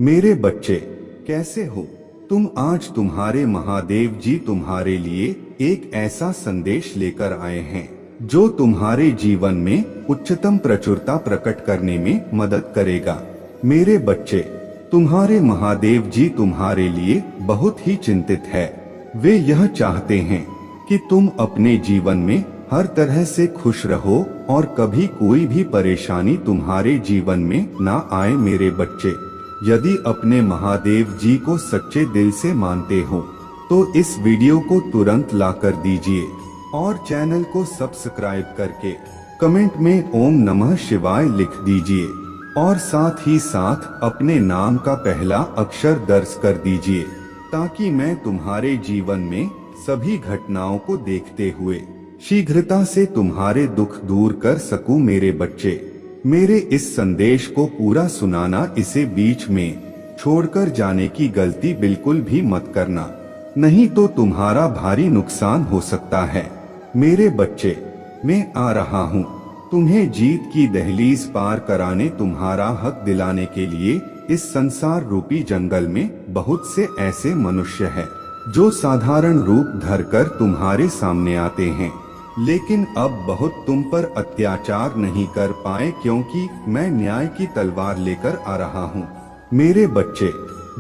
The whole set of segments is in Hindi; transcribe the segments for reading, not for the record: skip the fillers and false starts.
मेरे बच्चे, कैसे हो तुम? आज तुम्हारे महादेव जी तुम्हारे लिए एक ऐसा संदेश लेकर आए हैं जो तुम्हारे जीवन में उच्चतम प्रचुरता प्रकट करने में मदद करेगा। मेरे बच्चे, तुम्हारे महादेव जी तुम्हारे लिए बहुत ही चिंतित है। वे यह चाहते हैं कि तुम अपने जीवन में हर तरह से खुश रहो और कभी कोई भी परेशानी तुम्हारे जीवन में ना आए। मेरे बच्चे, यदि अपने महादेव जी को सच्चे दिल से मानते हो तो इस वीडियो को तुरंत ला कर दीजिए और चैनल को सब्सक्राइब करके कमेंट में ओम नमः शिवाय लिख दीजिए और साथ ही साथ अपने नाम का पहला अक्षर दर्ज कर दीजिए, ताकि मैं तुम्हारे जीवन में सभी घटनाओं को देखते हुए शीघ्रता से तुम्हारे दुख दूर कर सकूं। मेरे बच्चे, मेरे इस संदेश को पूरा सुनाना, इसे बीच में छोड़कर जाने की गलती बिल्कुल भी मत करना, नहीं तो तुम्हारा भारी नुकसान हो सकता है। मेरे बच्चे, मैं आ रहा हूँ तुम्हें जीत की दहलीज पार कराने, तुम्हारा हक दिलाने के लिए। इस संसार रूपी जंगल में बहुत से ऐसे मनुष्य हैं जो साधारण रूप धरकर तुम्हारे सामने आते हैं, लेकिन अब बहुत तुम पर अत्याचार नहीं कर पाए, क्योंकि मैं न्याय की तलवार लेकर आ रहा हूँ। मेरे बच्चे,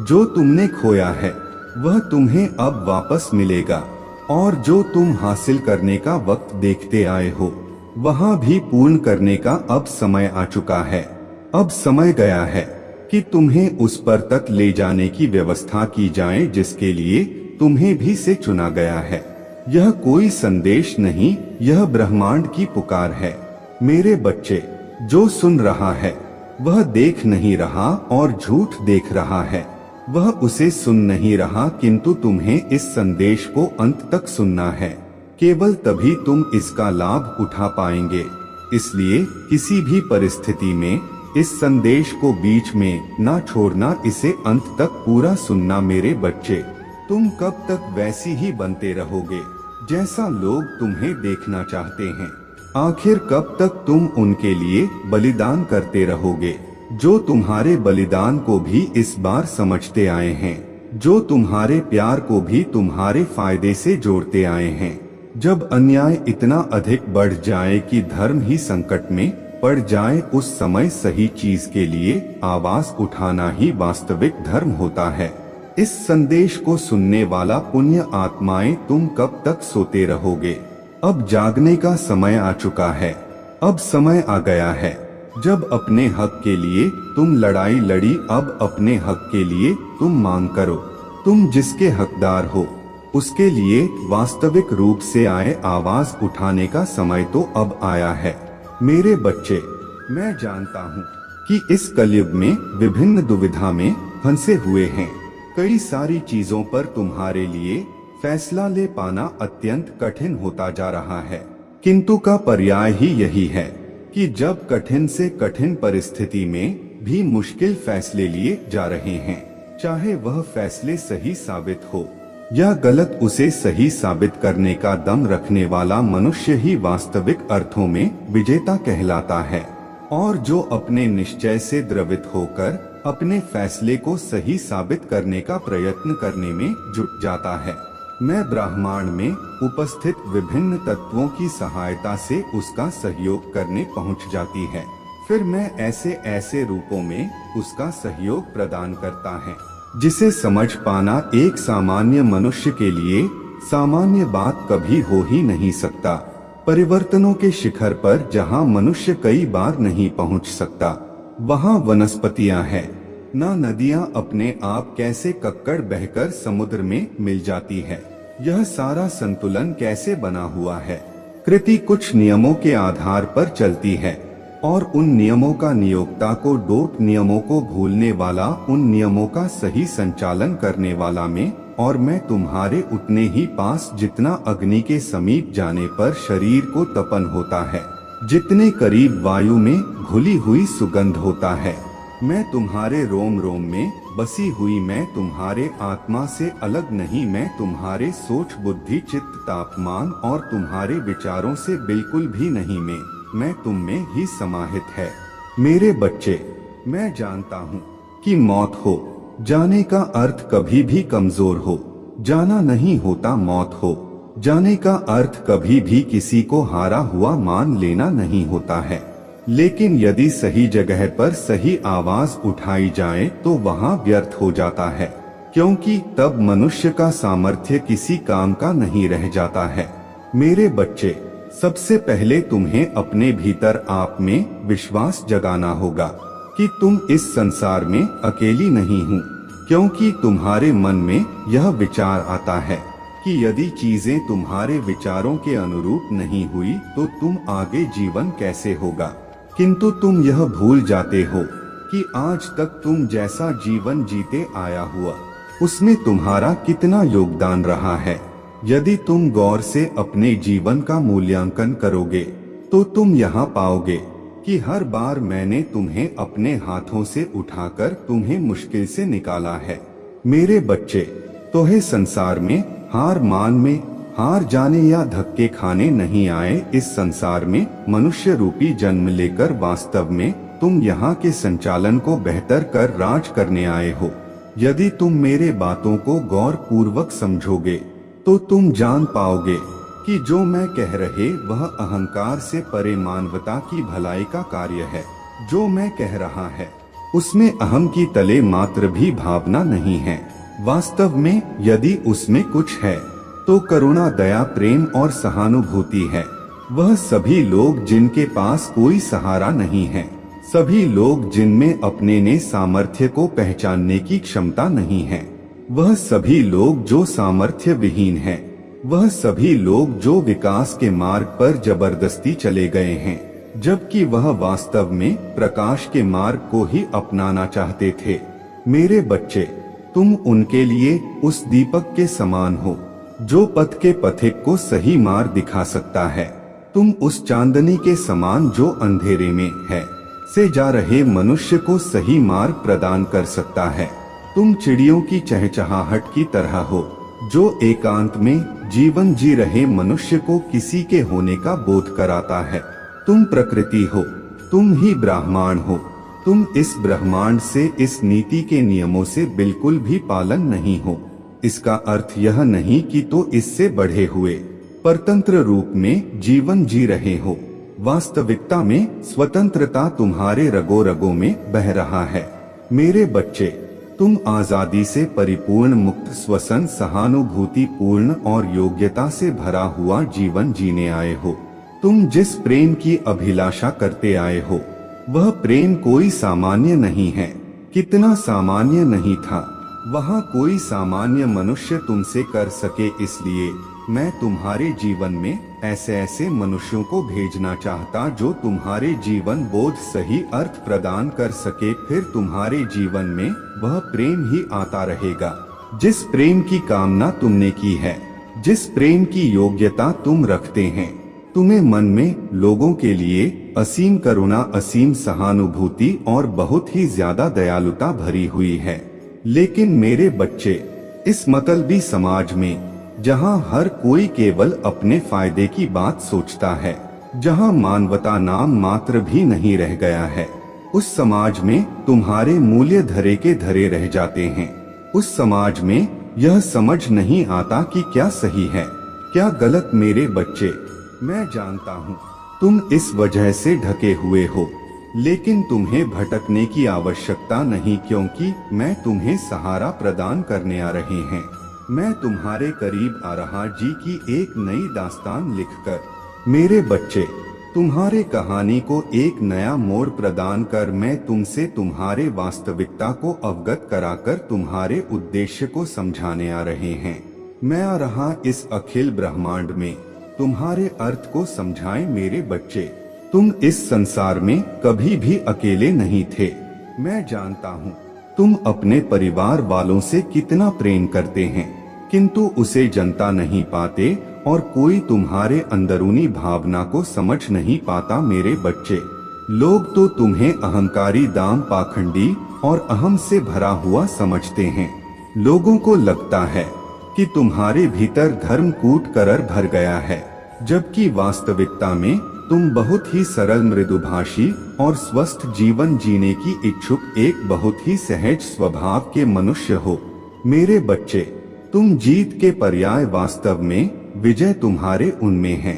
जो तुमने खोया है वह तुम्हें अब वापस मिलेगा, और जो तुम हासिल करने का वक्त देखते आए हो वहाँ भी पूर्ण करने का अब समय आ चुका है। अब समय गया है कि तुम्हें उस पर तक ले जाने की व्यवस्था की जाए जिसके लिए तुम्हें भी से चुना गया है। यह कोई संदेश नहीं, यह ब्रह्मांड की पुकार है। मेरे बच्चे, जो सुन रहा है वह देख नहीं रहा और झूठ देख रहा है। वह उसे सुन नहीं रहा, किंतु तुम्हें इस संदेश को अंत तक सुनना है। केवल तभी तुम इसका लाभ उठा पाएंगे। इसलिए किसी भी परिस्थिति में इस संदेश को बीच में ना छोड़ना, इसे अंत तक पूरा सुनना। मेरे बच्चे, तुम कब तक वैसी ही बनते रहोगे जैसा लोग तुम्हें देखना चाहते हैं? आखिर कब तक तुम उनके लिए बलिदान करते रहोगे जो तुम्हारे बलिदान को भी इस बार समझते आए हैं, जो तुम्हारे प्यार को भी तुम्हारे फायदे से जोड़ते आए हैं? जब अन्याय इतना अधिक बढ़ जाए कि धर्म ही संकट में पड़ जाए, उस समय सही चीज के लिए आवाज उठाना ही वास्तविक धर्म होता है। इस संदेश को सुनने वाला पुण्य आत्माएं, तुम कब तक सोते रहोगे? अब जागने का समय आ चुका है। अब समय आ गया है जब अपने हक के लिए तुम लड़ाई लड़ी। अब अपने हक के लिए तुम मांग करो। तुम जिसके हकदार हो उसके लिए वास्तविक रूप से आए आवाज उठाने का समय तो अब आया है। मेरे बच्चे, मैं जानता हूँ कि इस कलयुग में विभिन्न दुविधा में फंसे हुए हैं। कई सारी चीजों पर तुम्हारे लिए फैसला ले पाना अत्यंत कठिन होता जा रहा है, किंतु का पर्याय ही यही है कि जब कठिन से कठिन परिस्थिति में भी मुश्किल फैसले लिए जा रहे हैं, चाहे वह फैसले सही साबित हो या गलत, उसे सही साबित करने का दम रखने वाला मनुष्य ही वास्तविक अर्थों में विजेता कहलाता है। और जो अपने निश्चय से द्रवित होकर अपने फैसले को सही साबित करने का प्रयत्न करने में जुट जाता है, मैं ब्रह्मांड में उपस्थित विभिन्न तत्वों की सहायता से उसका सहयोग करने पहुंच जाती है। फिर मैं ऐसे ऐसे रूपों में उसका सहयोग प्रदान करता है जिसे समझ पाना एक सामान्य मनुष्य के लिए सामान्य बात कभी हो ही नहीं सकता। परिवर्तनों के शिखर पर जहां मनुष्य कई बार नहीं पहुंच सकता, वहां वनस्पतियां हैं। ना नदियां अपने आप कैसे कक्कड़ बहकर समुद्र में मिल जाती है, यह सारा संतुलन कैसे बना हुआ है। कृति कुछ नियमों के आधार पर चलती है और उन नियमों का नियोक्ता को डोट नियमों को भूलने वाला, उन नियमों का सही संचालन करने वाला मैं। और मैं तुम्हारे उतने ही पास जितना अग्नि के समीप जाने पर शरीर को तपन होता है, जितने करीब वायु में घुली हुई सुगंध होता है। मैं तुम्हारे रोम रोम में बसी हुई, मैं तुम्हारे आत्मा से अलग नहीं, मैं तुम्हारे सोच बुद्धि चित्त तापमान और तुम्हारे विचारों से बिल्कुल भी नहीं, मैं तुम में ही समाहित है। मेरे बच्चे, मैं जानता हूँ कि मौत हो जाने का अर्थ कभी भी कमजोर हो, जाना नहीं होता मौत हो। जाने का अर्थ कभी भी किसी को हारा हुआ मान लेना नहीं होता है। लेकिन यदि सही जगह पर सही आवाज उठाई जाए तो वहाँ व्यर्थ हो जाता है, क्योंकि तब मनुष्य का सामर्थ्य किसी काम का नहीं रह जाता है। मेरे बच्चे, सबसे पहले तुम्हें अपने भीतर आप में विश्वास जगाना होगा कि तुम इस संसार में अकेली नहीं हो, क्योंकि तुम्हारे मन में यह विचार आता है कि यदि चीजें तुम्हारे विचारों के अनुरूप नहीं हुई तो तुम आगे जीवन कैसे होगा। किंतु तुम यह भूल जाते हो कि आज तक तुम जैसा जीवन जीते आया हुआ उसमें तुम्हारा कितना योगदान रहा है। यदि तुम गौर से अपने जीवन का मूल्यांकन करोगे तो तुम यहाँ पाओगे कि हर बार मैंने तुम्हें अपने हाथों से उठाकर तुम्हें मुश्किल से निकाला है। मेरे बच्चे, तोहे संसार में हार जाने या धक्के खाने नहीं आए। इस संसार में मनुष्य रूपी जन्म लेकर वास्तव में तुम यहाँ के संचालन को बेहतर कर राज करने आए हो। यदि तुम मेरे बातों को गौर पूर्वक समझोगे तो तुम जान पाओगे कि जो मैं कह रहे वह अहंकार से परे मानवता की भलाई का कार्य है। जो मैं कह रहा है उसमें अहम की तले मात्र भी भावना नहीं है। वास्तव में यदि उसमें कुछ है तो करुणा, दया, प्रेम और सहानुभूति है। वह सभी लोग जिनके पास कोई सहारा नहीं है, सभी लोग जिनमें अपने ने सामर्थ्य को पहचानने की क्षमता नहीं है, वह सभी लोग जो सामर्थ्य विहीन हैं, वह सभी लोग जो विकास के मार्ग पर जबरदस्ती चले गए हैं, जबकि वह वास्तव में प्रकाश के मार्ग को ही अपनाना चाहते थे। मेरे बच्चे, तुम उनके लिए उस दीपक के समान हो जो पथ के पथिक को सही मार्ग दिखा सकता है। तुम उस चांदनी के समान जो अंधेरे में है से जा रहे मनुष्य को सही मार्ग प्रदान कर सकता है। तुम चिड़ियों की चहचहाहट की तरह हो जो एकांत में जीवन जी रहे मनुष्य को किसी के होने का बोध कराता है। तुम प्रकृति हो, तुम ही ब्रह्मांड हो। तुम इस ब्रह्मांड से, इस नीति के नियमों से बिल्कुल भी पालन नहीं हो। इसका अर्थ यह नहीं कि तो इससे बढ़े हुए परतंत्र रूप में जीवन जी रहे हो। वास्तविकता में स्वतंत्रता तुम्हारे रगों रगों में बह रहा है। मेरे बच्चे, तुम आजादी से परिपूर्ण, मुक्त, स्वसन, सहानुभूति पूर्ण और योग्यता से भरा हुआ जीवन जीने आए हो। तुम जिस प्रेम की अभिलाषा करते आए हो वह प्रेम कोई सामान्य नहीं है। कितना सामान्य नहीं था वहाँ कोई सामान्य मनुष्य तुमसे कर सके। इसलिए मैं तुम्हारे जीवन में ऐसे ऐसे मनुष्यों को भेजना चाहता जो तुम्हारे जीवन बोध सही अर्थ प्रदान कर सके। फिर तुम्हारे जीवन में वह प्रेम ही आता रहेगा जिस प्रेम की कामना तुमने की है, जिस प्रेम की योग्यता तुम रखते हैं। तुम्हें मन में लोगों के लिए असीम करुणा, असीम सहानुभूति और बहुत ही ज्यादा दयालुता भरी हुई है। लेकिन मेरे बच्चे, इस मतलबी समाज में जहां हर कोई केवल अपने फायदे की बात सोचता है, जहां मानवता नाम मात्र भी नहीं रह गया है, उस समाज में तुम्हारे मूल्य धरे के धरे रह जाते हैं। उस समाज में यह समझ नहीं आता कि क्या सही है क्या गलत। मेरे बच्चे, मैं जानता हूँ तुम इस वजह से ढके हुए हो, लेकिन तुम्हें भटकने की आवश्यकता नहीं, क्योंकि मैं तुम्हें सहारा प्रदान करने आ रहे हैं। मैं तुम्हारे करीब आ रहा जी की एक नई दास्तान लिखकर। मेरे बच्चे, तुम्हारे कहानी को एक नया मोड़ प्रदान कर मैं तुमसे तुम्हारे वास्तविकता को अवगत कराकर तुम्हारे उद्देश्य को समझाने आ रहे हैं। मैं आ रहा इस अखिल ब्रह्मांड में तुम्हारे अर्थ को समझाएं। मेरे बच्चे, तुम इस संसार में कभी भी अकेले नहीं थे। मैं जानता हूँ तुम अपने परिवार वालों से कितना प्रेम करते हैं, किंतु उसे जनता नहीं पाते और कोई तुम्हारे अंदरूनी भावना को समझ नहीं पाता। मेरे बच्चे, लोग तो तुम्हें अहंकारी, दाम, पाखंडी और अहम से भरा हुआ समझते हैं। लोगों को लगता है कि तुम्हारे भीतर धर्म कूट करर भर गया है, जबकि वास्तविकता में तुम बहुत ही सरल, मृदुभाषी और स्वस्थ जीवन जीने की इच्छुक एक बहुत ही सहज स्वभाव के मनुष्य हो। मेरे बच्चे, तुम जीत के पर्याय, वास्तव में विजय तुम्हारे उनमें है।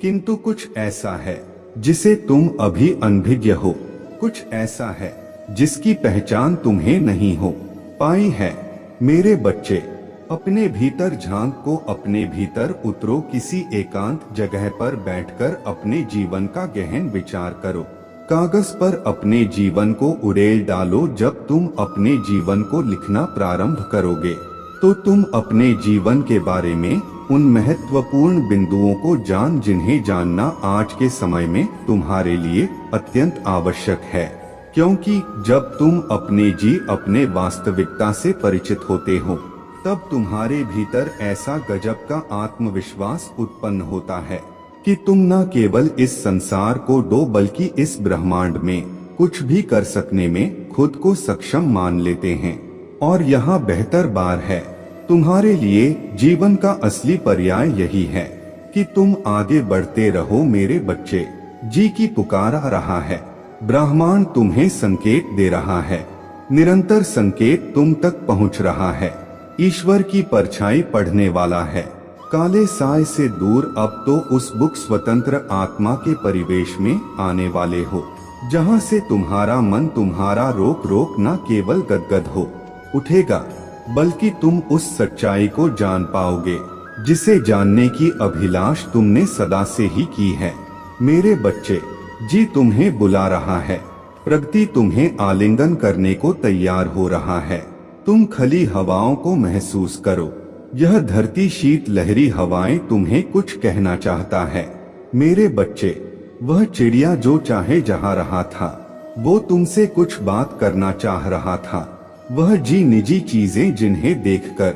किंतु कुछ ऐसा है जिसे तुम अभी अनभिज्ञ हो, कुछ ऐसा है जिसकी पहचान तुम्हें नहीं हो पाई है। मेरे बच्चे, अपने भीतर झांको, अपने भीतर उतरो, किसी एकांत जगह पर बैठकर अपने जीवन का गहन विचार करो। कागज पर अपने जीवन को उड़ेल डालो। जब तुम अपने जीवन को लिखना प्रारंभ करोगे तो तुम अपने जीवन के बारे में उन महत्वपूर्ण बिंदुओं को जिन्हें जानना आज के समय में तुम्हारे लिए अत्यंत आवश्यक है। क्योंकि जब तुम अपने वास्तविकता से परिचित होते हो, तब तुम्हारे भीतर ऐसा गजब का आत्मविश्वास उत्पन्न होता है कि तुम न केवल इस संसार को बल्कि इस ब्रह्मांड में कुछ भी कर सकने में खुद को सक्षम मान लेते हैं। और यहाँ बेहतर बात है, तुम्हारे लिए जीवन का असली पर्याय यही है कि तुम आगे बढ़ते रहो। मेरे बच्चे, जी की पुकार आ रहा है, ब्रह्मांड तुम्हें संकेत दे रहा है, निरंतर संकेत तुम तक पहुंच रहा है। ईश्वर की परछाई पढ़ने वाला है, काले साए से दूर। अब तो उस बुक स्वतंत्र आत्मा के परिवेश में आने वाले हो, जहां से तुम्हारा मन, तुम्हारा रोक न केवल गदगद हो उठेगा, बल्कि तुम उस सच्चाई को जान पाओगे जिसे जानने की अभिलाष तुमने सदा से ही की है। मेरे बच्चे, जी तुम्हें बुला रहा है, प्रगति तुम्हें आलिंगन करने को तैयार हो रहा है। तुम खली हवाओं को महसूस करो, यह धरती शीत लहरी हवाएं तुम्हें कुछ कहना चाहता है। मेरे बच्चे, वह चिड़िया जो चाहे जहाँ रहा था, वो तुमसे कुछ बात करना चाह रहा था। वह निजी चीजें जिन्हें देखकर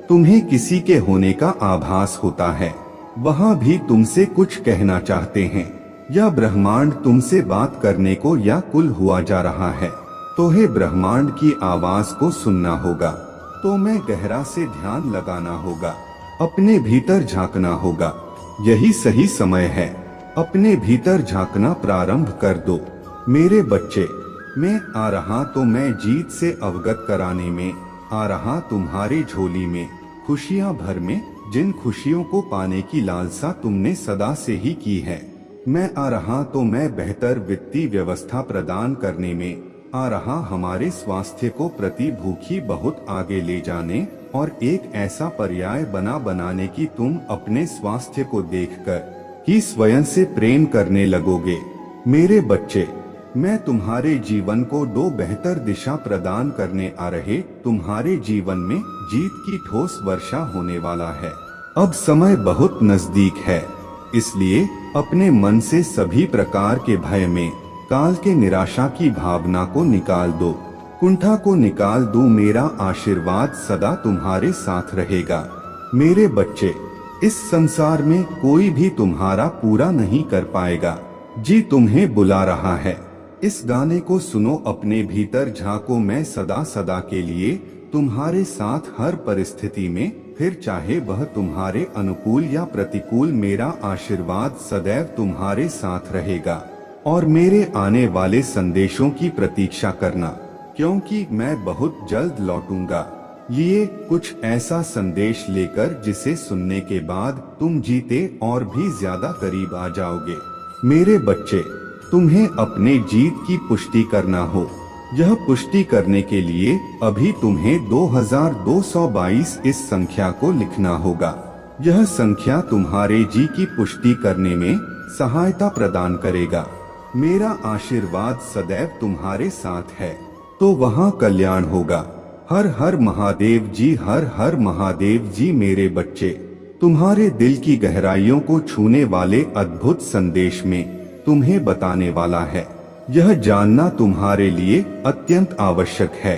तुम्हें किसी के होने का आभास होता है, वहाँ भी तुमसे कुछ कहना चाहते हैं। यह ब्रह्मांड तुमसे बात करने को या कुल हुआ जा रहा है। तो हे ब्रह्मांड की आवाज को सुनना होगा, तो मैं गहरा से ध्यान लगाना होगा, अपने भीतर झांकना होगा। यही सही समय है, अपने भीतर झांकना प्रारंभ कर दो। मेरे बच्चे, मैं आ रहा तो मैं जीत से अवगत कराने में आ रहा, तुम्हारे झोली में खुशियां भर में, जिन खुशियों को पाने की लालसा तुमने सदा से ही की है। मैं आ रहा तो मैं बेहतर वित्तीय व्यवस्था प्रदान करने में आ रहा, हमारे स्वास्थ्य को प्रति भूखी बहुत आगे ले जाने और एक ऐसा पर्याय बनाने की तुम अपने स्वास्थ्य को देखकर ही स्वयं से प्रेम करने लगोगे। मेरे बच्चे, मैं तुम्हारे जीवन को बेहतर दिशा प्रदान करने आ रहे, तुम्हारे जीवन में जीत की ठोस वर्षा होने वाला है। अब समय बहुत नजदीक है, इसलिए अपने मन से सभी प्रकार के भय में काल के निराशा की भावना को निकाल दो, कुंठा को निकाल दो। मेरा आशीर्वाद सदा तुम्हारे साथ रहेगा। मेरे बच्चे, इस संसार में कोई भी तुम्हारा पूरा नहीं कर पाएगा। जी तुम्हें बुला रहा है, इस गाने को सुनो, अपने भीतर झांको। मैं सदा सदा के लिए तुम्हारे साथ हर परिस्थिति में, फिर चाहे वह तुम्हारे अनुकूल या प्रतिकूल, मेरा आशीर्वाद सदैव तुम्हारे साथ रहेगा। और मेरे आने वाले संदेशों की प्रतीक्षा करना, क्योंकि मैं बहुत जल्द लौटूंगा। लिए कुछ ऐसा संदेश लेकर जिसे सुनने के बाद तुम जीते और भी ज्यादा करीब आ जाओगे। मेरे बच्चे, तुम्हें अपने जीत की पुष्टि करना हो। यह पुष्टि करने के लिए अभी तुम्हें 2222 इस संख्या को लिखना होगा। यह संख्या तुम्हारे जी की पुष्टि करने में सहायता प्रदान करेगा। मेरा आशीर्वाद सदैव तुम्हारे साथ है, तो वहाँ कल्याण होगा। हर हर महादेव जी, हर हर महादेव जी। मेरे बच्चे, तुम्हारे दिल की गहराइयों को छूने वाले अद्भुत संदेश में तुम्हें बताने वाला है। यह जानना तुम्हारे लिए अत्यंत आवश्यक है,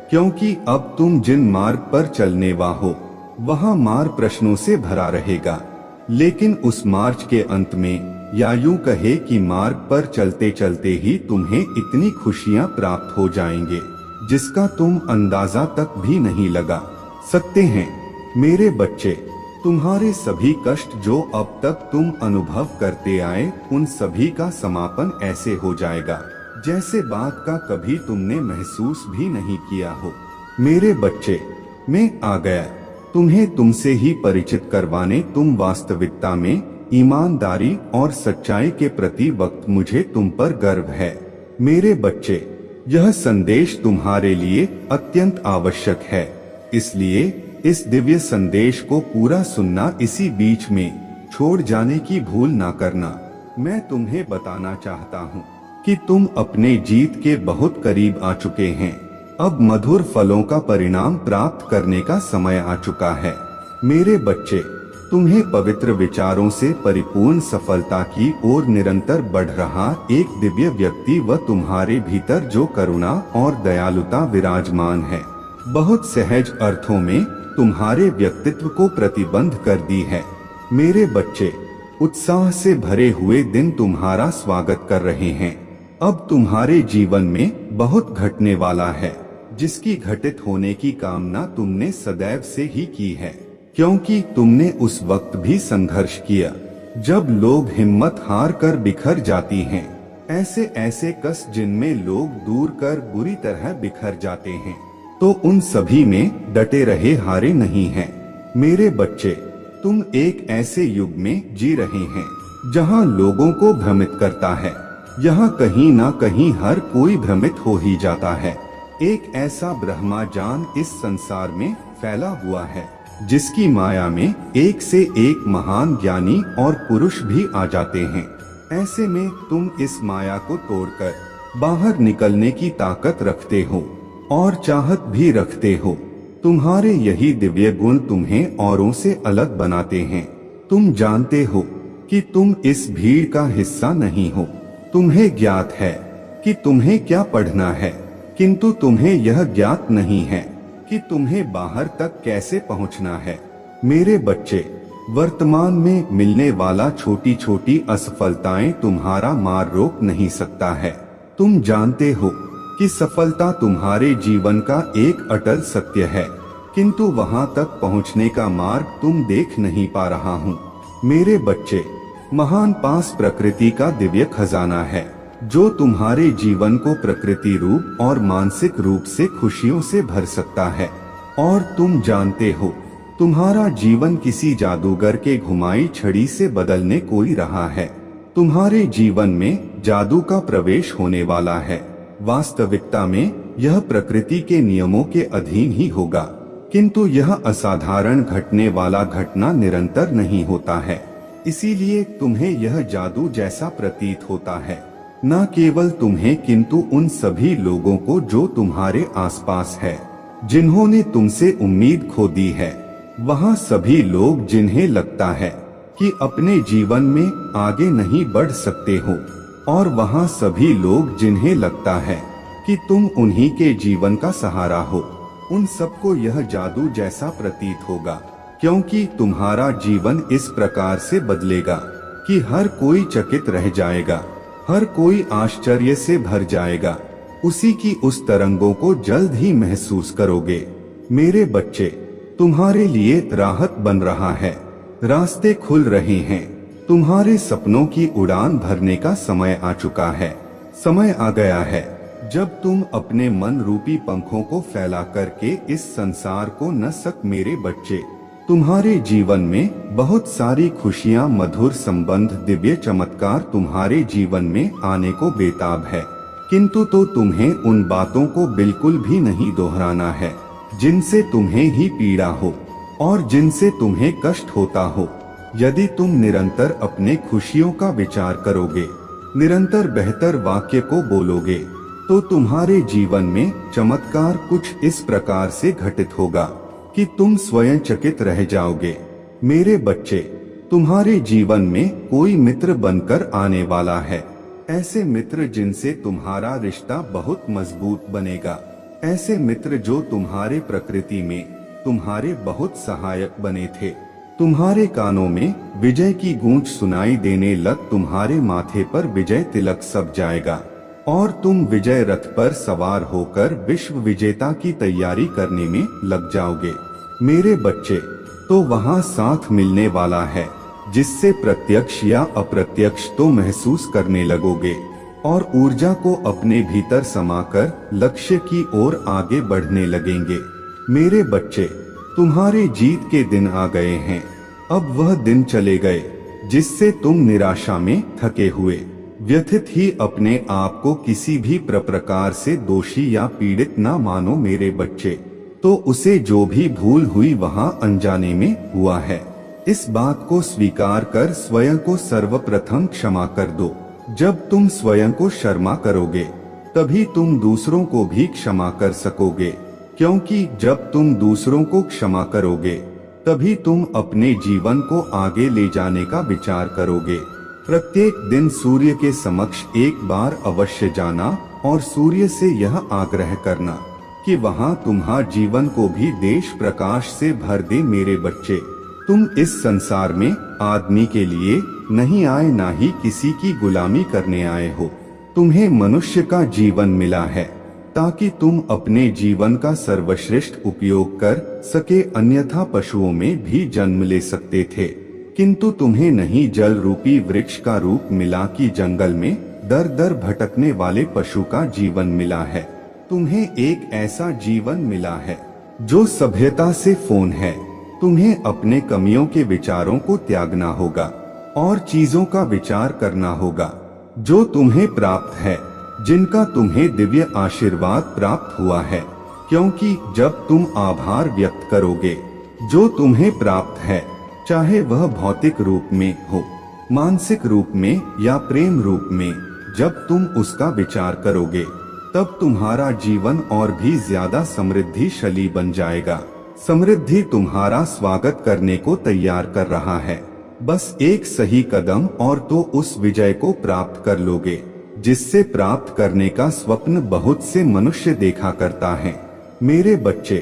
क्योंकि अब तुम जिन मार्ग पर चलने हो, वहाँ मार्ग प्रश्नों से भरा रहेगा। लेकिन उस मार्ग के अंत में, या यूं कहे कि मार्ग पर चलते चलते ही तुम्हें इतनी खुशियाँ प्राप्त हो जाएंगे जिसका तुम अंदाजा तक भी नहीं लगा सकते हैं। मेरे बच्चे, तुम्हारे सभी कष्ट जो अब तक तुम अनुभव करते आए, उन सभी का समापन ऐसे हो जाएगा जैसे बात का कभी तुमने महसूस भी नहीं किया हो। मेरे बच्चे, मैं आ गया तुम्हें तुमसे ही परिचित करवाने। तुम वास्तविकता में ईमानदारी और सच्चाई के प्रति वक्त मुझे तुम पर गर्व है। मेरे बच्चे, यह संदेश तुम्हारे लिए अत्यंत आवश्यक है, इसलिए इस दिव्य संदेश को पूरा सुनना, इसी बीच में छोड़ जाने की भूल ना करना। मैं तुम्हें बताना चाहता हूँ कि तुम अपने जीत के बहुत करीब आ चुके हैं। अब मधुर फलों का परिणाम प्राप्त करने का समय आ चुका है। मेरे बच्चे, तुम्हें पवित्र विचारों से परिपूर्ण सफलता की ओर निरंतर बढ़ रहा एक दिव्य व्यक्ति व तुम्हारे भीतर जो करुणा और दयालुता विराजमान है, बहुत सहज अर्थों में तुम्हारे व्यक्तित्व को प्रतिबंध कर दी है। मेरे बच्चे, उत्साह से भरे हुए दिन तुम्हारा स्वागत कर रहे हैं। अब तुम्हारे जीवन में बहुत घटने वाला है, जिसकी घटित होने की कामना तुमने सदैव से ही की है, क्योंकि तुमने उस वक्त भी संघर्ष किया जब लोग हिम्मत हार कर बिखर जाती हैं। ऐसे ऐसे कष्ट जिनमें लोग दूर कर बुरी तरह बिखर जाते हैं, तो उन सभी में डटे रहे, हारे नहीं हैं। मेरे बच्चे, तुम एक ऐसे युग में जी रहे हैं जहां लोगों को भ्रमित करता है। यहाँ कहीं ना कहीं हर कोई भ्रमित हो ही जाता है। एक ऐसा ब्रह्माजान इस संसार में फैला हुआ है जिसकी माया में एक से एक महान ज्ञानी और पुरुष भी आ जाते हैं। ऐसे में तुम इस माया को तोड़कर बाहर निकलने की ताकत रखते हो और चाहत भी रखते हो। तुम्हारे यही दिव्य गुण तुम्हें औरों से अलग बनाते हैं। तुम जानते हो कि तुम इस भीड़ का हिस्सा नहीं हो। तुम्हें ज्ञात है कि तुम्हें क्या पढ़ना है, किंतु तुम्हें यह ज्ञात नहीं है कि तुम्हें बाहर तक कैसे पहुंचना है। मेरे बच्चे, वर्तमान में मिलने वाला छोटी छोटी असफलताएं तुम्हारा मार रोक नहीं सकता है। तुम जानते हो कि सफलता तुम्हारे जीवन का एक अटल सत्य है, किंतु वहां तक पहुंचने का मार्ग तुम देख नहीं पा रहा हूँ। मेरे बच्चे, महान पास प्रकृति का दिव्य खजाना है जो तुम्हारे जीवन को प्रकृति रूप और मानसिक रूप से खुशियों से भर सकता है। और तुम जानते हो, तुम्हारा जीवन किसी जादूगर के घुमाई छड़ी से बदलने कोई रहा है। तुम्हारे जीवन में जादू का प्रवेश होने वाला है। वास्तविकता में यह प्रकृति के नियमों के अधीन ही होगा, किंतु यह असाधारण घटने वाला घटना निरंतर नहीं होता है, इसीलिए तुम्हें यह जादू जैसा प्रतीत होता है। न केवल तुम्हें किंतु उन सभी लोगों को जो तुम्हारे आसपास है, जिन्होंने तुमसे उम्मीद खो दी है। वहाँ सभी लोग जिन्हें लगता है कि अपने जीवन में आगे नहीं बढ़ सकते हो, और वहाँ सभी लोग जिन्हें लगता है कि तुम उन्हीं के जीवन का सहारा हो। उन सबको यह जादू जैसा प्रतीत होगा, क्योंकि तुम्हारा जीवन इस प्रकार से बदलेगा कि हर कोई चकित रह जाएगा, हर कोई आश्चर्य से भर जाएगा। उसी की उस तरंगों को जल्द ही महसूस करोगे। मेरे बच्चे, तुम्हारे लिए राहत बन रहा है, रास्ते खुल रहे हैं। तुम्हारे सपनों की उड़ान भरने का समय आ चुका है। समय आ गया है जब तुम अपने मन रूपी पंखों को फैला करके इस संसार को न सक। मेरे बच्चे, तुम्हारे जीवन में बहुत सारी खुशियां, मधुर संबंध, दिव्य चमत्कार तुम्हारे जीवन में आने को बेताब है, किंतु तो तुम्हें उन बातों को बिल्कुल भी नहीं दोहराना है जिनसे तुम्हें ही पीड़ा हो और जिनसे तुम्हें कष्ट होता हो। यदि तुम निरंतर अपने खुशियों का विचार करोगे, निरंतर बेहतर वाक्य को बोलोगे, तो तुम्हारे जीवन में चमत्कार कुछ इस प्रकार से घटित होगा कि तुम स्वयं चकित रह जाओगे। मेरे बच्चे, तुम्हारे जीवन में कोई मित्र बनकर आने वाला है। ऐसे मित्र जिनसे तुम्हारा रिश्ता बहुत मजबूत बनेगा। ऐसे मित्र जो तुम्हारे प्रकृति में तुम्हारे बहुत सहायक बने थे। तुम्हारे कानों में विजय की गूंज सुनाई देने लग तुम्हारे माथे पर विजय तिलक सब जाएगा और तुम विजय रथ पर सवार होकर विश्व विजेता की तैयारी करने में लग जाओगे। मेरे बच्चे, तो वहाँ साथ मिलने वाला है, जिससे प्रत्यक्ष या अप्रत्यक्ष तो महसूस करने लगोगे और ऊर्जा को अपने भीतर समाकर लक्ष्य की ओर आगे बढ़ने लगेंगे। मेरे बच्चे, तुम्हारे जीत के दिन आ गए हैं। अब वह दिन चले गए जिससे तुम निराशा में थके हुए व्यथित ही अपने आप को किसी भी प्रकार से दोषी या पीड़ित ना मानो मेरे बच्चे। तो उसे जो भी भूल हुई वहाँ अनजाने में हुआ है, इस बात को स्वीकार कर स्वयं को सर्वप्रथम क्षमा कर दो। जब तुम स्वयं को क्षमा करोगे तभी तुम दूसरों को भी क्षमा कर सकोगे, क्योंकि जब तुम दूसरों को क्षमा करोगे तभी तुम अपने जीवन को आगे ले जाने का विचार करोगे। प्रत्येक दिन सूर्य के समक्ष एक बार अवश्य जाना और सूर्य से यह आग्रह करना कि वहाँ तुम्हारे जीवन को भी देश प्रकाश से भर दे। मेरे बच्चे, तुम इस संसार में आदमी के लिए नहीं आए, ना ही किसी की गुलामी करने आए हो। तुम्हें मनुष्य का जीवन मिला है ताकि तुम अपने जीवन का सर्वश्रेष्ठ उपयोग कर सके, अन्यथा पशुओं में भी जन्म ले सकते थे, किंतु तुम्हें नहीं जल रूपी वृक्ष का रूप मिला कि जंगल में दर दर भटकने वाले पशु का जीवन मिला है। तुम्हें एक ऐसा जीवन मिला है जो सभ्यता से फोन है। तुम्हें अपने कमियों के विचारों को त्यागना होगा और चीजों का विचार करना होगा जो तुम्हें प्राप्त है, जिनका तुम्हें दिव्य आशीर्वाद प्राप्त हुआ है। क्योंकि जब तुम आभार व्यक्त करोगे जो तुम्हें प्राप्त है, चाहे वह भौतिक रूप में हो, मानसिक रूप में या प्रेम रूप में, जब तुम उसका विचार करोगे तब तुम्हारा जीवन और भी ज्यादा समृद्धिशाली बन जाएगा। समृद्धि तुम्हारा स्वागत करने को तैयार कर रहा है। बस एक सही कदम और तो उस विजय को प्राप्त कर लोगे जिससे प्राप्त करने का स्वप्न बहुत से मनुष्य देखा करता है। मेरे बच्चे,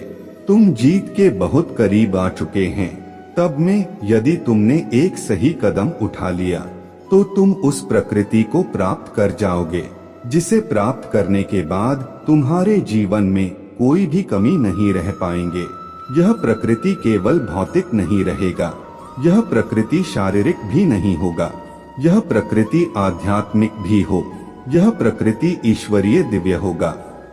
तुम जीत के बहुत करीब आ चुके हैं। तब में यदि तुमने एक सही कदम उठा लिया तो तुम उस प्रकृति को प्राप्त कर जाओगे जिसे प्राप्त करने के बाद तुम्हारे जीवन में कोई भी कमी नहीं रह पाएंगे। यह प्रकृति केवल भौतिक नहीं रहेगा, यह प्रकृति शारीरिक भी नहीं होगा, यह प्रकृति आध्यात्मिक भी हो, यह प्रकृति ईश्वरीय दिव्य होगा।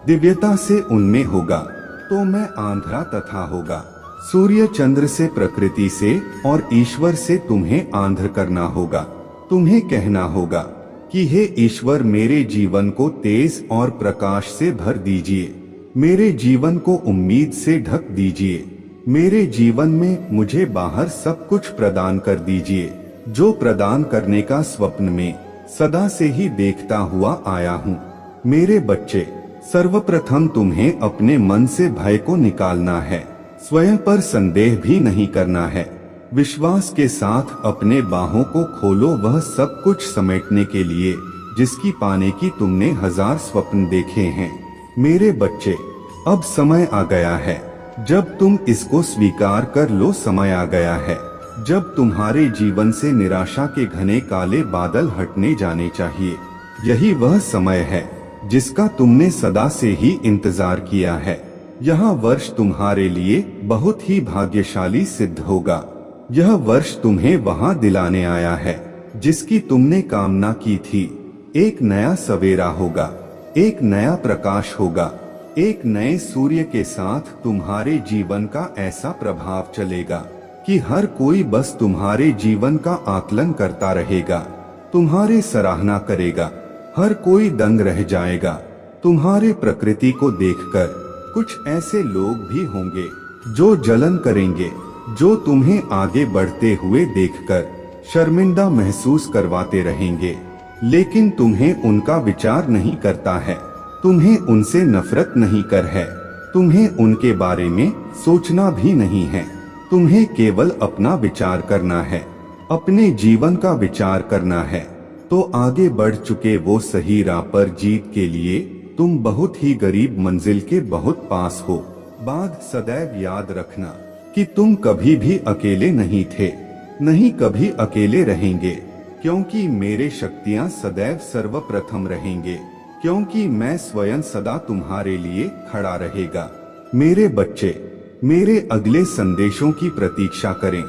दिव्यता से उनमें होगा तो मैं आंध्रा तथा होगा। सूर्य चंद्र से, प्रकृति से और ईश्वर से तुम्हें आंध्र करना होगा। तुम्हें कहना होगा कि हे ईश्वर, मेरे जीवन को तेज और प्रकाश से भर दीजिए, मेरे जीवन को उम्मीद से ढक दीजिए, मेरे जीवन में मुझे बाहर सब कुछ प्रदान कर दीजिए जो प्रदान करने का स्वप्न में सदा से ही देखता हुआ आया हूँ। मेरे बच्चे, सर्वप्रथम तुम्हें अपने मन से भय को निकालना है, स्वयं पर संदेह भी नहीं करना है। विश्वास के साथ अपने बाहों को खोलो वह सब कुछ समेटने के लिए जिसकी पाने की तुमने हजार स्वप्न देखे हैं। मेरे बच्चे, अब समय आ गया है जब तुम इसको स्वीकार कर लो। समय आ गया है जब तुम्हारे जीवन से निराशा के घने काले बादल हटने जाने चाहिए। यही वह समय है जिसका तुमने सदा से ही इंतजार किया है। यह वर्ष तुम्हारे लिए बहुत ही भाग्यशाली सिद्ध होगा। यह वर्ष तुम्हें वहां दिलाने आया है जिसकी तुमने कामना की थी। एक नया सवेरा होगा, एक नया प्रकाश होगा, एक नए सूर्य के साथ तुम्हारे जीवन का ऐसा प्रभाव चलेगा कि हर कोई बस तुम्हारे जीवन का आकलन करता रहेगा, तुम्हारी सराहना करेगा। हर कोई दंग रह जाएगा तुम्हारे प्रकृति को देखकर। कुछ ऐसे लोग भी होंगे जो जलन करेंगे, जो तुम्हें आगे बढ़ते हुए देखकर शर्मिंदा महसूस करवाते रहेंगे, लेकिन तुम्हें उनका विचार नहीं करता है। तुम्हें उनसे नफरत नहीं कर है, तुम्हें उनके बारे में सोचना भी नहीं है। तुम्हें केवल अपना विचार करना है, अपने जीवन का विचार करना है। तो आगे बढ़ चुके वो सही राह पर जीत के लिए तुम बहुत ही गरीब मंजिल के बहुत पास हो। बात सदैव याद रखना कि तुम कभी भी अकेले नहीं थे, नहीं कभी अकेले रहेंगे, क्योंकि मेरे शक्तियां सदैव सर्वप्रथम रहेंगे, क्योंकि मैं स्वयं सदा तुम्हारे लिए खड़ा रहेगा। मेरे बच्चे, मेरे अगले संदेशों की प्रतीक्षा करें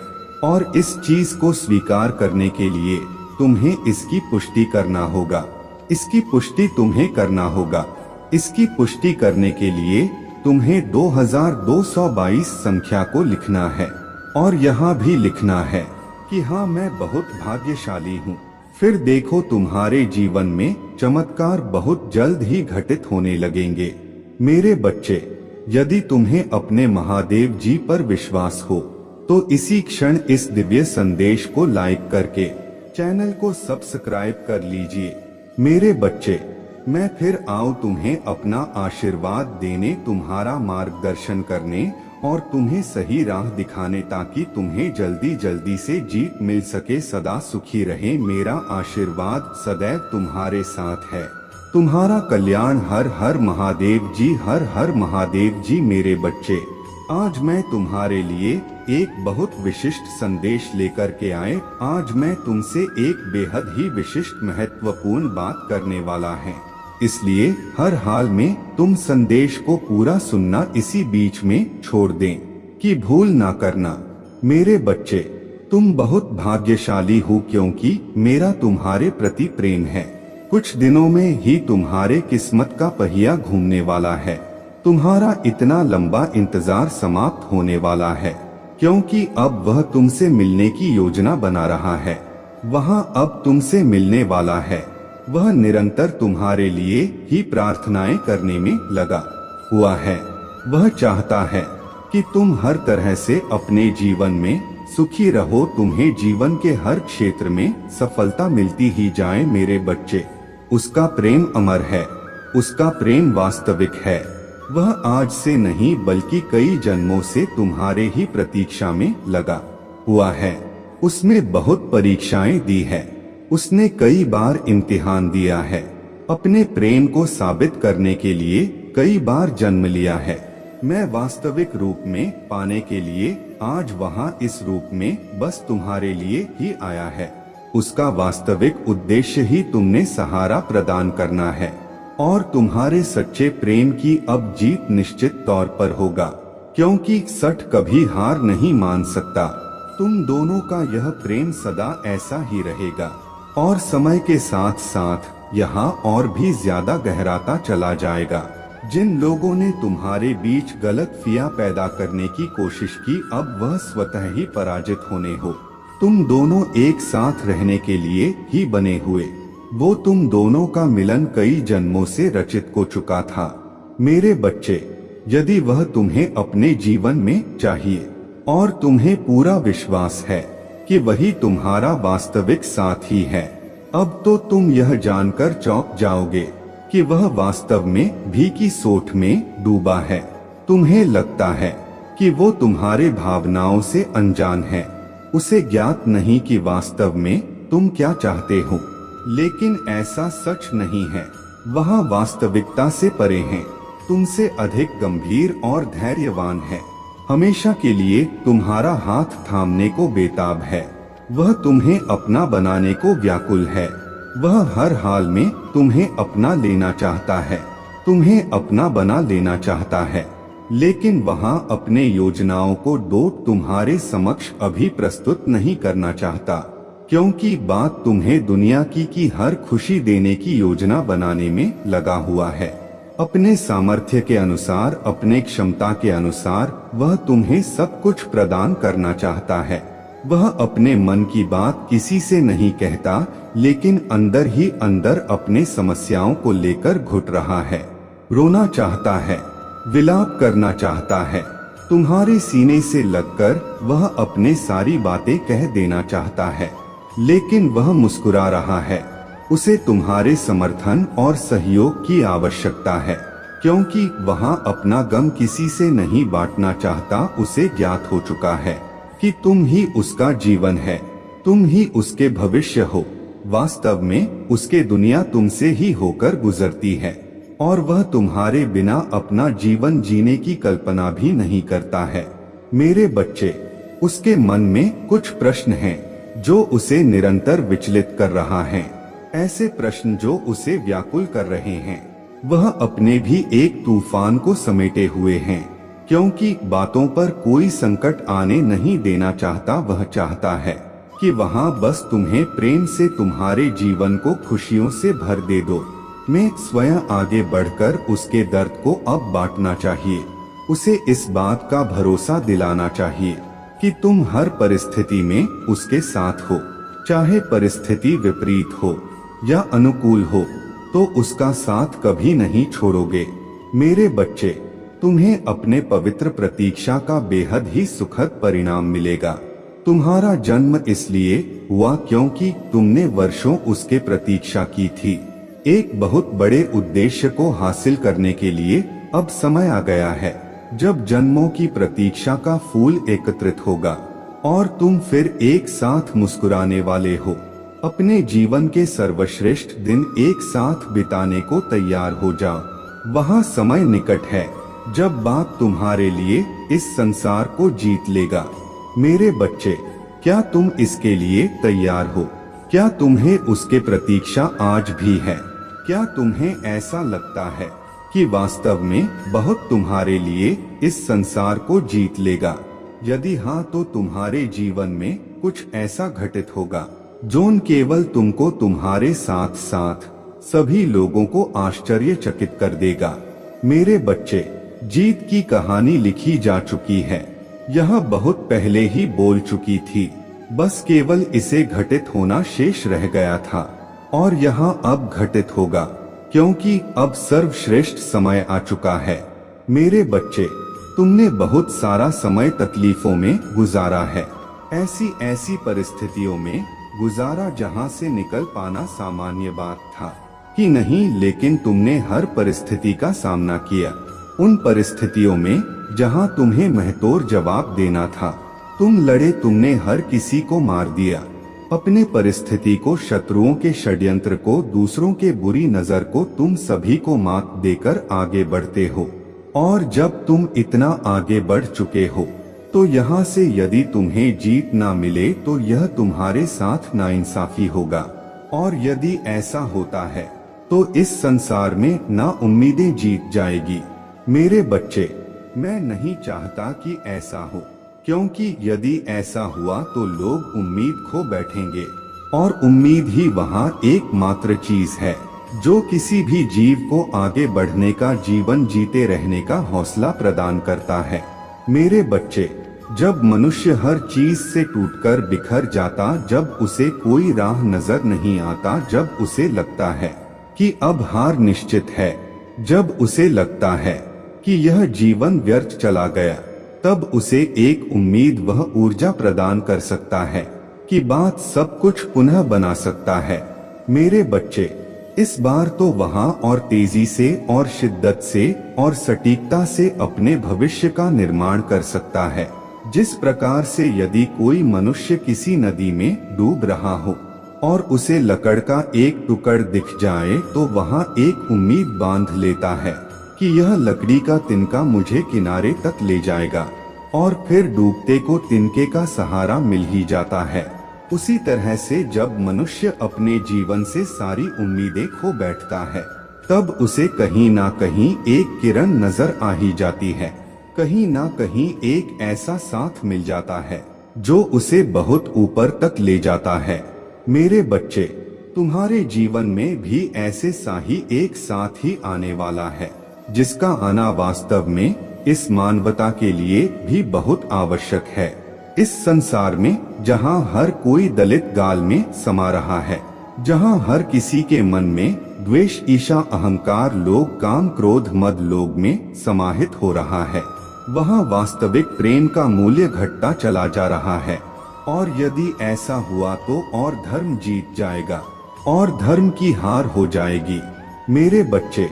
और इस चीज को स्वीकार करने के लिए तुम्हें इसकी पुष्टि करना होगा। इसकी पुष्टि तुम्हें करना होगा। इसकी पुष्टि करने के लिए तुम्हें 2222 संख्या को लिखना है और यहाँ भी लिखना है कि हाँ, मैं बहुत भाग्यशाली हूँ। फिर देखो, तुम्हारे जीवन में चमत्कार बहुत जल्द ही घटित होने लगेंगे। मेरे बच्चे, यदि तुम्हें अपने महादेव जी पर विश्वास हो तो इसी क्षण इस दिव्य संदेश को लाइक करके चैनल को सब्सक्राइब कर लीजिए। मेरे बच्चे, मैं फिर आऊं तुम्हें अपना आशीर्वाद देने, तुम्हारा मार्गदर्शन करने और तुम्हें सही राह दिखाने, ताकि तुम्हें जल्दी जल्दी से जीत मिल सके। सदा सुखी रहे। मेरा आशीर्वाद सदैव तुम्हारे साथ है। तुम्हारा कल्याण। हर हर महादेव जी, हर हर महादेव जी। मेरे बच्चे, आज मैं तुम्हारे लिए एक बहुत विशिष्ट संदेश लेकर के आए। आज मैं तुमसे एक बेहद ही विशिष्ट महत्वपूर्ण बात करने वाला है, इसलिए हर हाल में तुम संदेश को पूरा सुनना, इसी बीच में छोड़ दें कि भूल ना करना। मेरे बच्चे, तुम बहुत भाग्यशाली हो क्योंकि मेरा तुम्हारे प्रति प्रेम है। कुछ दिनों में ही तुम्हारे किस्मत का पहिया घूमने वाला है। तुम्हारा इतना लंबा इंतजार समाप्त होने वाला है, क्योंकि अब वह तुमसे मिलने की योजना बना रहा है। वह अब तुमसे मिलने वाला है। वह निरंतर तुम्हारे लिए ही प्रार्थनाएं करने में लगा हुआ है। वह चाहता है कि तुम हर तरह से अपने जीवन में सुखी रहो। तुम्हें जीवन के हर क्षेत्र में सफलता मिलती ही जाए। मेरे बच्चे, उसका प्रेम अमर है। उसका प्रेम वास्तविक है। वह आज से नहीं बल्कि कई जन्मों से तुम्हारे ही प्रतीक्षा में लगा हुआ है। उसने बहुत परीक्षाएं दी है। उसने कई बार इम्तिहान दिया है। अपने प्रेम को साबित करने के लिए कई बार जन्म लिया है। मैं वास्तविक रूप में पाने के लिए आज वहाँ इस रूप में बस तुम्हारे लिए ही आया है। उसका वास्तविक उद्देश्य ही तुमने सहारा प्रदान करना है और तुम्हारे सच्चे प्रेम की अब जीत निश्चित तौर पर होगा, क्योंकि सठ कभी हार नहीं मान सकता। तुम दोनों का यह प्रेम सदा ऐसा ही रहेगा और समय के साथ साथ यहाँ और भी ज्यादा गहराता चला जाएगा। जिन लोगों ने तुम्हारे बीच गलतफहमियां पैदा करने की कोशिश की, अब वह स्वतः ही पराजित होने हो। तुम दोनों एक साथ रहने के लिए ही बने हुए। वो तुम दोनों का मिलन कई जन्मों से रचित हो चुका था। मेरे बच्चे, यदि वह तुम्हें अपने जीवन में चाहिए और तुम्हें पूरा विश्वास है कि वही तुम्हारा वास्तविक साथी है, अब तो तुम यह जानकर चौंक जाओगे कि वह वास्तव में भी की सोच में डूबा है। तुम्हें लगता है कि वो तुम्हारे भावनाओं से अनजान है। उसे ज्ञात नहीं कि वास्तव में तुम क्या चाहते हो, लेकिन ऐसा सच नहीं है। वह वास्तविकता से परे हैं, तुमसे अधिक गंभीर और धैर्यवान है। हमेशा के लिए तुम्हारा हाथ थामने को बेताब है। वह तुम्हें अपना बनाने को व्याकुल है। वह हर हाल में तुम्हें अपना लेना चाहता है, तुम्हें अपना बना लेना चाहता है, लेकिन वहाँ अपने योजनाओं को तुम्हारे समक्ष अभी प्रस्तुत नहीं करना चाहता, क्योंकि बात तुम्हें दुनिया की हर खुशी देने की योजना बनाने में लगा हुआ है। अपने सामर्थ्य के अनुसार, अपने क्षमता के अनुसार वह तुम्हें सब कुछ प्रदान करना चाहता है। वह अपने मन की बात किसी से नहीं कहता, लेकिन अंदर ही अंदर अपने समस्याओं को लेकर घुट रहा है। रोना चाहता है, विलाप करना चाहता है। तुम्हारे सीने से लगकर वह अपने सारी बातें कह देना चाहता है, लेकिन वह मुस्कुरा रहा है। उसे तुम्हारे समर्थन और सहयोग की आवश्यकता है, क्योंकि वह अपना गम किसी से नहीं बांटना चाहता। उसे ज्ञात हो चुका है कि तुम ही उसका जीवन है, तुम ही उसके भविष्य हो। वास्तव में उसके दुनिया तुमसे ही होकर गुजरती है और वह तुम्हारे बिना अपना जीवन जीने की कल्पना भी नहीं करता है। मेरे बच्चे, उसके मन में कुछ प्रश्न हैं जो उसे निरंतर विचलित कर रहा है। ऐसे प्रश्न जो उसे व्याकुल कर रहे हैं। वह अपने भी एक तूफान को समेटे हुए हैं। क्योंकि बातों पर कोई संकट आने नहीं देना चाहता। वह चाहता है कि वहाँ बस तुम्हें प्रेम से तुम्हारे जीवन को खुशियों से भर दे दो। मैं स्वयं आगे बढ़कर उसके दर्द को अब बांटना चाहिए। उसे इस बात का भरोसा दिलाना चाहिए कि तुम हर परिस्थिति में उसके साथ हो। चाहे परिस्थिति विपरीत हो या अनुकूल हो, तो उसका साथ कभी नहीं छोड़ोगे। मेरे बच्चे, तुम्हें अपने पवित्र प्रतीक्षा का बेहद ही सुखद परिणाम मिलेगा। तुम्हारा जन्म इसलिए हुआ क्योंकि तुमने वर्षों उसके प्रतीक्षा की थी। एक बहुत बड़े उद्देश्य को हासिल करने के लिए अब समय आ गया है, जब जन्मों की प्रतीक्षा का फूल एकत्रित होगा और तुम फिर एक साथ मुस्कुराने वाले हो। अपने जीवन के सर्वश्रेष्ठ दिन एक साथ बिताने को तैयार हो जाओ। वहाँ समय निकट है जब बाप तुम्हारे लिए इस संसार को जीत लेगा। मेरे बच्चे, क्या तुम इसके लिए तैयार हो? क्या तुम्हें उसके प्रतीक्षा आज भी है? क्या तुम्हें ऐसा लगता है कि वास्तव में बहुत तुम्हारे लिए इस संसार को जीत लेगा? यदि हाँ, तो तुम्हारे जीवन में कुछ ऐसा घटित होगा जो न केवल तुमको, तुम्हारे साथ साथ सभी लोगों को आश्चर्यचकित कर देगा। मेरे बच्चे, जीत की कहानी लिखी जा चुकी है। यह बहुत पहले ही बोल चुकी थी, बस केवल इसे घटित होना शेष रह गया था और यह अब घटित होगा, क्योंकि अब सर्वश्रेष्ठ समय आ चुका है। मेरे बच्चे, तुमने बहुत सारा समय तकलीफों में गुजारा है, ऐसी परिस्थितियों में गुजारा जहां से निकल पाना सामान्य बात था कि नहीं, लेकिन तुमने हर परिस्थिति का सामना किया। उन परिस्थितियों में जहां तुम्हें महतोर जवाब देना था, तुम लड़े, तुमने हर किसी को मार दिया। अपने परिस्थिति को, शत्रुओं के षड्यंत्र को, दूसरों के बुरी नजर को, तुम सभी को मात देकर आगे बढ़ते हो। और जब तुम इतना आगे बढ़ चुके हो, तो यहाँ से यदि तुम्हें जीत ना मिले तो यह तुम्हारे साथ नाइंसाफी होगा। और यदि ऐसा होता है तो इस संसार में ना उम्मीदें जीत जाएगी। मेरे बच्चे, मैं नहीं चाहता कि ऐसा हो, क्योंकि यदि ऐसा हुआ तो लोग उम्मीद खो बैठेंगे, और उम्मीद ही वहाँ एकमात्र चीज है जो किसी भी जीव को आगे बढ़ने का, जीवन जीते रहने का हौसला प्रदान करता है। मेरे बच्चे, जब मनुष्य हर चीज से टूटकर बिखर जाता, जब उसे कोई राह नजर नहीं आता, जब उसे लगता है कि अब हार निश्चित है, जब उसे लगता है कि यह जीवन व्यर्थ चला गया, तब उसे एक उम्मीद, वह ऊर्जा प्रदान कर सकता है कि बात सब कुछ पुनः बना सकता है। मेरे बच्चे, इस बार तो वहाँ और तेजी से और शिद्दत से और सटीकता से अपने भविष्य का निर्माण कर सकता है। जिस प्रकार से यदि कोई मनुष्य किसी नदी में डूब रहा हो और उसे लकड़ का एक टुकड़ दिख जाए, तो वहाँ एक उम्मीद बांध लेता है कि यह लकड़ी का तिनका मुझे किनारे तक ले जाएगा, और फिर डूबते को तिनके का सहारा मिल ही जाता है। उसी तरह से जब मनुष्य अपने जीवन से सारी उम्मीदें खो बैठता है, तब उसे कहीं ना कहीं एक किरण नजर आ ही जाती है, कहीं ना कहीं एक ऐसा साथ मिल जाता है जो उसे बहुत ऊपर तक ले जाता है। मेरे बच्चे, तुम्हारे जीवन में भी ऐसे साही एक साथ ही आने वाला है, जिसका आना वास्तव में इस मानवता के लिए भी बहुत आवश्यक है। इस संसार में जहां हर कोई दलित गाल में समा रहा है, जहां हर किसी के मन में द्वेष, ईर्ष्या, अहंकार, लोभ, काम, क्रोध, मद, लोभ में समाहित हो रहा है, वहां वास्तविक प्रेम का मूल्य घटता चला जा रहा है। और यदि ऐसा हुआ तो और धर्म जीत जाएगा और धर्म की हार हो जाएगी। मेरे बच्चे,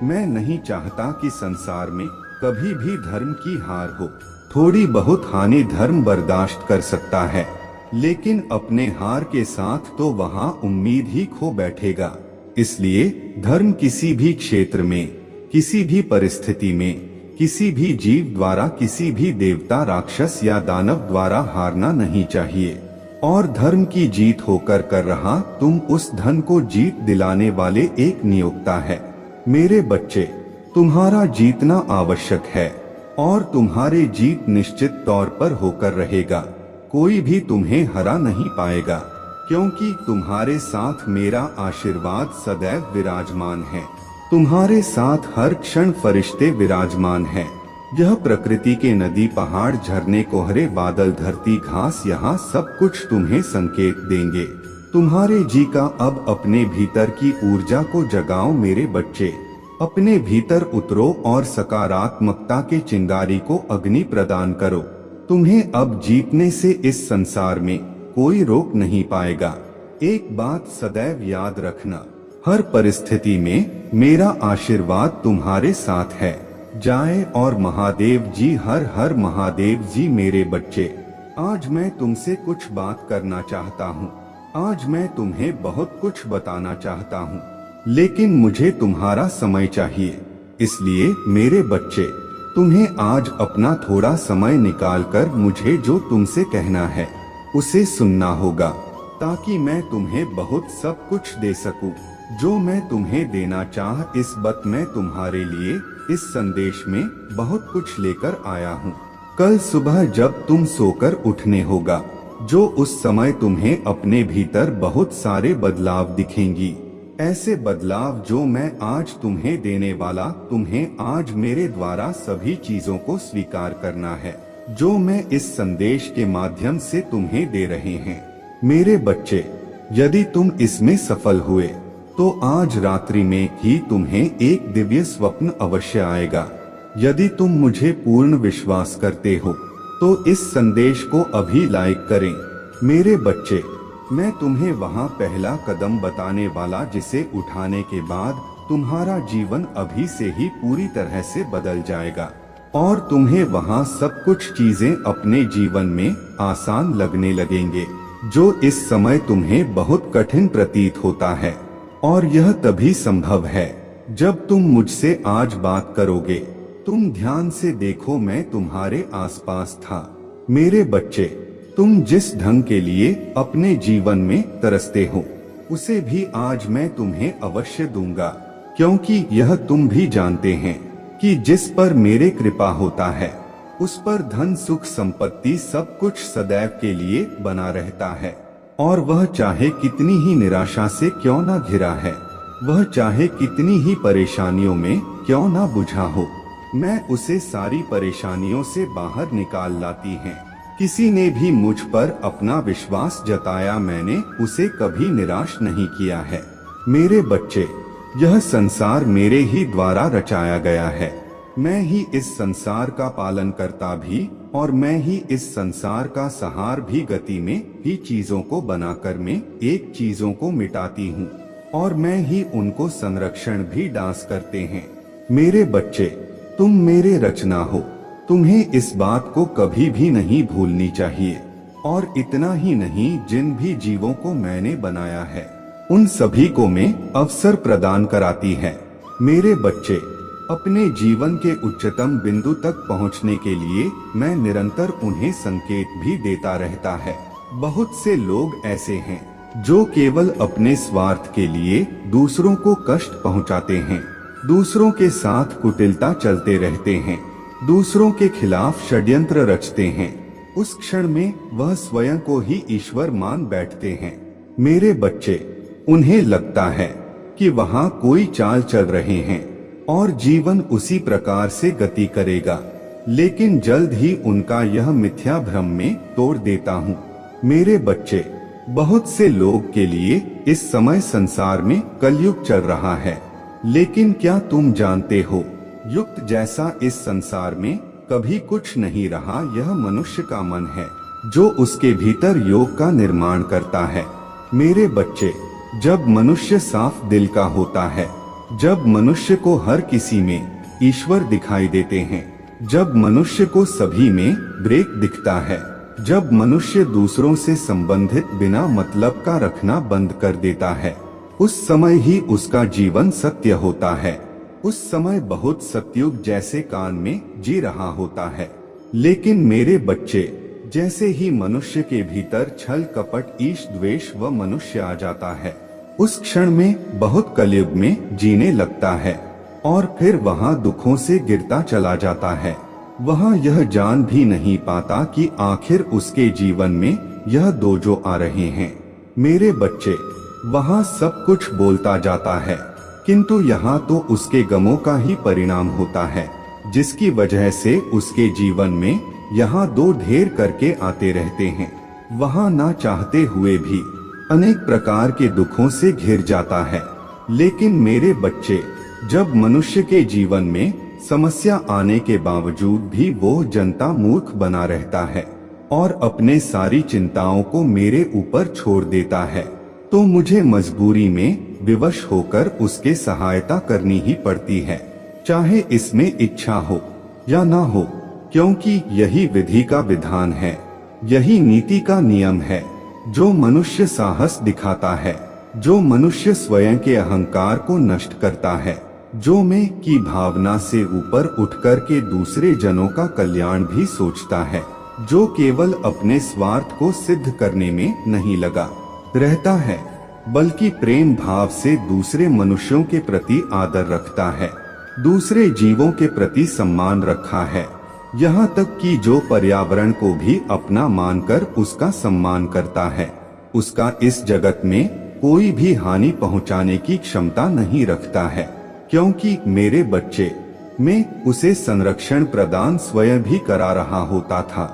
मैं नहीं चाहता कि संसार में कभी भी धर्म की हार हो। थोड़ी बहुत हानि धर्म बर्दाश्त कर सकता है, लेकिन अपने हार के साथ तो वहाँ उम्मीद ही खो बैठेगा। इसलिए धर्म किसी भी क्षेत्र में, किसी भी परिस्थिति में, किसी भी जीव द्वारा, किसी भी देवता, राक्षस या दानव द्वारा हारना नहीं चाहिए। और धर्म की जीत होकर कर रहा तुम उस धन को जीत दिलाने वाले एक नियोक्ता है। मेरे बच्चे, तुम्हारा जीतना आवश्यक है। और तुम्हारे जीत निश्चित तौर पर होकर रहेगा। कोई भी तुम्हें हरा नहीं पाएगा, क्योंकि तुम्हारे साथ मेरा आशीर्वाद सदैव विराजमान है। तुम्हारे साथ हर क्षण फरिश्ते विराजमान हैं। यह प्रकृति के नदी, पहाड़, झरने, कोहरे, बादल, धरती, घास, यहाँ सब कुछ तुम्हें संकेत देंगे। तुम्हारे जी का अब अपने भीतर की ऊर्जा को जगाओ मेरे बच्चे। अपने भीतर उतरो और सकारात्मकता के चिंगारी को अग्नि प्रदान करो। तुम्हें अब जीतने से इस संसार में कोई रोक नहीं पाएगा। एक बात सदैव याद रखना, हर परिस्थिति में मेरा आशीर्वाद तुम्हारे साथ है। जय और महादेव जी, हर हर महादेव जी। मेरे बच्चे, आज मैं तुमसे कुछ बात करना चाहता हूँ। आज मैं तुम्हें बहुत कुछ बताना चाहता हूँ, लेकिन मुझे तुम्हारा समय चाहिए। इसलिए मेरे बच्चे, तुम्हें आज अपना थोड़ा समय निकालकर मुझे जो तुमसे कहना है उसे सुनना होगा, ताकि मैं तुम्हें बहुत सब कुछ दे सकूं। जो मैं तुम्हें देना चाह, इस वक्त मैं तुम्हारे लिए इस संदेश में बहुत कुछ लेकर आया हूँ। कल सुबह जब तुम सोकर उठने होगा, जो उस समय तुम्हें अपने भीतर बहुत सारे बदलाव दिखेंगी। ऐसे बदलाव जो मैं आज तुम्हें देने वाला, तुम्हें आज मेरे द्वारा सभी चीजों को स्वीकार करना है, जो मैं इस संदेश के माध्यम से तुम्हें दे रहे हैं। मेरे बच्चे, यदि तुम इसमें सफल हुए तो आज रात्रि में ही तुम्हें एक दिव्य स्वप्न अवश्य आएगा। यदि तुम मुझे पूर्ण विश्वास करते हो तो इस संदेश को अभी लाइक करें। मेरे बच्चे, मैं तुम्हें वहां पहला कदम बताने वाला, जिसे उठाने के बाद तुम्हारा जीवन अभी से ही पूरी तरह से बदल जाएगा और तुम्हें वहां सब कुछ चीजें अपने जीवन में आसान लगने लगेंगे, जो इस समय तुम्हें बहुत कठिन प्रतीत होता है। और यह तभी संभव है जब तुम मुझसे आज बात करोगे। तुम ध्यान से देखो, मैं तुम्हारे आसपास था। मेरे बच्चे, तुम जिस ढंग के लिए अपने जीवन में तरसते हो, उसे भी आज मैं तुम्हें अवश्य दूंगा, क्योंकि यह तुम भी जानते हैं कि जिस पर मेरे कृपा होता है उस पर धन, सुख, संपत्ति सब कुछ सदैव के लिए बना रहता है। और वह चाहे कितनी ही निराशा से क्यों ना घिरा है, वह चाहे कितनी ही परेशानियों में क्यों ना बुझा हो, मैं उसे सारी परेशानियों से बाहर निकाल लाती है। किसी ने भी मुझ पर अपना विश्वास जताया, मैंने उसे कभी निराश नहीं किया है। मेरे बच्चे, यह संसार मेरे ही द्वारा रचाया गया है। मैं ही इस संसार का पालन करता भी और मैं ही इस संसार का सहार भी। गति में ही चीजों को बनाकर मैं एक चीजों को मिटाती हूँ और मैं ही उनको संरक्षण भी दास करते हैं। मेरे बच्चे, तुम मेरे रचना हो, तुम्हें इस बात को कभी भी नहीं भूलनी चाहिए। और इतना ही नहीं, जिन भी जीवों को मैंने बनाया है उन सभी को मैं अवसर प्रदान कराती है। मेरे बच्चे, अपने जीवन के उच्चतम बिंदु तक पहुंचने के लिए मैं निरंतर उन्हें संकेत भी देता रहता है। बहुत से लोग ऐसे हैं जो केवल अपने स्वार्थ के लिए दूसरों को कष्ट पहुंचाते हैं, दूसरों के साथ कुटिलता चलते रहते हैं, दूसरों के खिलाफ षड्यंत्र रचते हैं। उस क्षण में वह स्वयं को ही ईश्वर मान बैठते हैं। मेरे बच्चे, उन्हें लगता है कि वहाँ कोई चाल चल रहे हैं और जीवन उसी प्रकार से गति करेगा, लेकिन जल्द ही उनका यह मिथ्या भ्रम में तोड़ देता हूँ। मेरे बच्चे, बहुत से लोग के लिए इस समय संसार में कलयुग चल रहा है, लेकिन क्या तुम जानते हो, युक्त जैसा इस संसार में कभी कुछ नहीं रहा। यह मनुष्य का मन है जो उसके भीतर योग का निर्माण करता है। मेरे बच्चे, जब मनुष्य साफ दिल का होता है, जब मनुष्य को हर किसी में ईश्वर दिखाई देते हैं, जब मनुष्य को सभी में ब्रेक दिखता है, जब मनुष्य दूसरों से संबंधित बिना मतलब का रखना बंद कर देता है, उस समय ही उसका जीवन सत्य होता है। उस समय बहुत सतयुग जैसे कान में जी रहा होता है। लेकिन मेरे बच्चे, जैसे ही मनुष्य के भीतर छल, कपट, ईश, द्वेष व मनुष्य आ जाता है, उस क्षण में बहुत कलयुग में जीने लगता है और फिर वहां दुखों से गिरता चला जाता है। वह यह जान भी नहीं पाता कि आखिर उसके जीवन में यह दो जो आ रहे हैं। मेरे बच्चे, वहाँ सब कुछ बोलता जाता है, किंतु यहाँ तो उसके गमों का ही परिणाम होता है, जिसकी वजह से उसके जीवन में यहाँ दो ढेर करके आते रहते हैं। वहाँ ना चाहते हुए भी अनेक प्रकार के दुखों से घिर जाता है। लेकिन मेरे बच्चे, जब मनुष्य के जीवन में समस्या आने के बावजूद भी वो जनता मूर्ख बना रहता है और अपने सारी चिंताओं को मेरे ऊपर छोड़ देता है, तो मुझे मजबूरी में विवश होकर उसके सहायता करनी ही पड़ती है, चाहे इसमें इच्छा हो या ना हो, क्योंकि यही विधि का विधान है, यही नीति का नियम है। जो मनुष्य साहस दिखाता है, जो मनुष्य स्वयं के अहंकार को नष्ट करता है, जो मैं की भावना से ऊपर उठकर के दूसरे जनों का कल्याण भी सोचता है, जो केवल अपने स्वार्थ को सिद्ध करने में नहीं लगा रहता है, बल्कि प्रेम भाव से दूसरे मनुष्यों के प्रति आदर रखता है, दूसरे जीवों के प्रति सम्मान रखा है, यहाँ तक कि जो पर्यावरण को भी अपना मानकर उसका सम्मान करता है, उसका इस जगत में कोई भी हानि पहुँचाने की क्षमता नहीं रखता है, क्योंकि मेरे बच्चे, मैं उसे संरक्षण प्रदान स्वयं भी करा रहा होता था,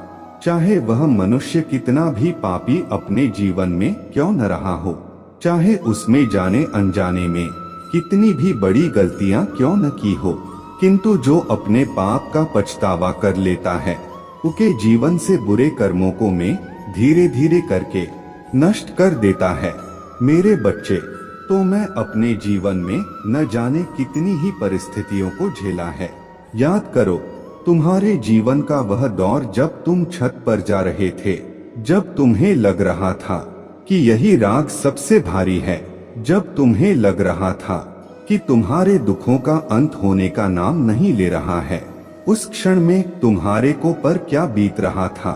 चाहे वह मनुष्य कितना भी पापी अपने जीवन में क्यों न रहा हो, चाहे उसमें जाने अनजाने में कितनी भी बड़ी गलतियां क्यों न की हो, किंतु जो अपने पाप का पछतावा कर लेता है, उसके जीवन से बुरे कर्मों को मैं धीरे धीरे करके नष्ट कर देता है। मेरे बच्चे, तो मैं अपने जीवन में न जाने कितनी ही परिस्थितियों को झेला है। याद करो, तुम्हारे जीवन का वह दौर जब तुम छत पर जा रहे थे, जब तुम्हें लग रहा था कि यही राग सबसे भारी है, जब तुम्हें लग रहा था कि तुम्हारे दुखों का अंत होने का नाम नहीं ले रहा है। उस क्षण में तुम्हारे को पर क्या बीत रहा था